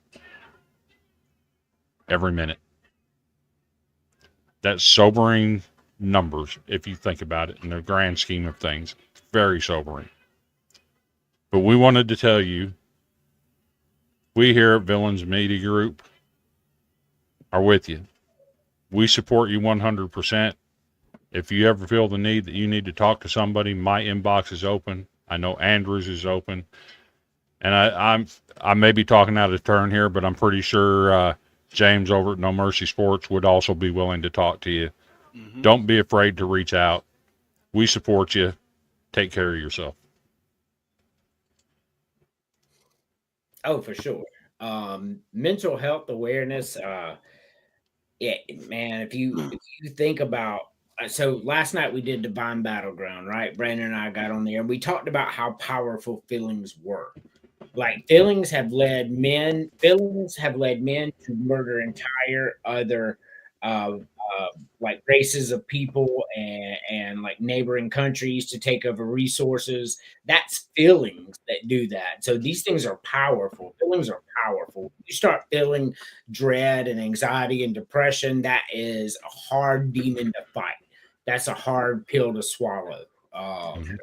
every minute. That's sobering numbers if you think about it in the grand scheme of things. It's very sobering. But we wanted to tell you, we here at Villains Media Group are with you. We support you 100%. If you ever feel the need that you need to talk to somebody, my inbox is open. I know Andrew's is open. And I may be talking out of turn here, but I'm pretty sure James over at No Mercy Sports would also be willing to talk to you. Mm-hmm. Don't be afraid to reach out. We support you. Take care of yourself. Oh, for sure. Mental health awareness. Yeah, man. If you think about, so last night we did Divine Battleground, right? Brandon and I got on there and we talked about how powerful feelings were. Like feelings have led men to murder entire other like races of people and like neighboring countries to take over resources. That's feelings that do that. So these things are powerful. Feelings are powerful. You start feeling dread and anxiety and depression, that is a hard demon to fight. That's a hard pill to swallow. And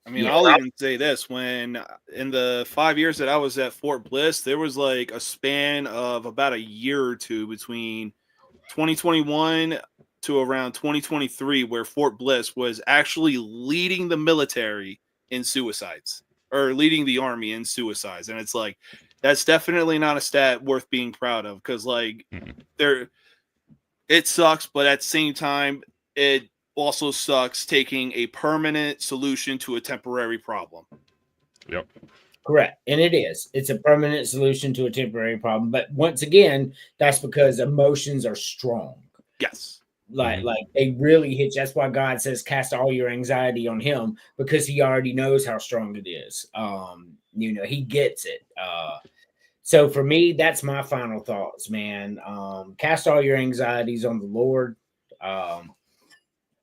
I mean, I'll even say this: when in the 5 years that I was at Fort Bliss, there was like a span of about a year or two between 2021 to around 2023 where Fort Bliss was actually leading the military in suicides, or leading the Army in suicides. And it's like, that's definitely not a stat worth being proud of, because like it sucks, but at the same time, it also sucks taking a permanent solution to a temporary problem. Yep. Correct. And it is. It's a permanent solution to a temporary problem. But once again, that's because emotions are strong. Yes. Like they really hit you. That's why God says cast all your anxiety on him, because he already knows how strong it is. He gets it. So for me, that's my final thoughts, man. Cast all your anxieties on the Lord.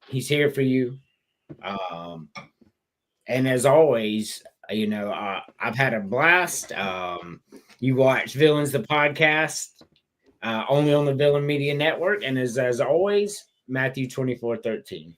He's here for you. And as always, I've had a blast. You watch Villains the Podcast, only on the Villain Media Network. And as always, Matthew 24:13.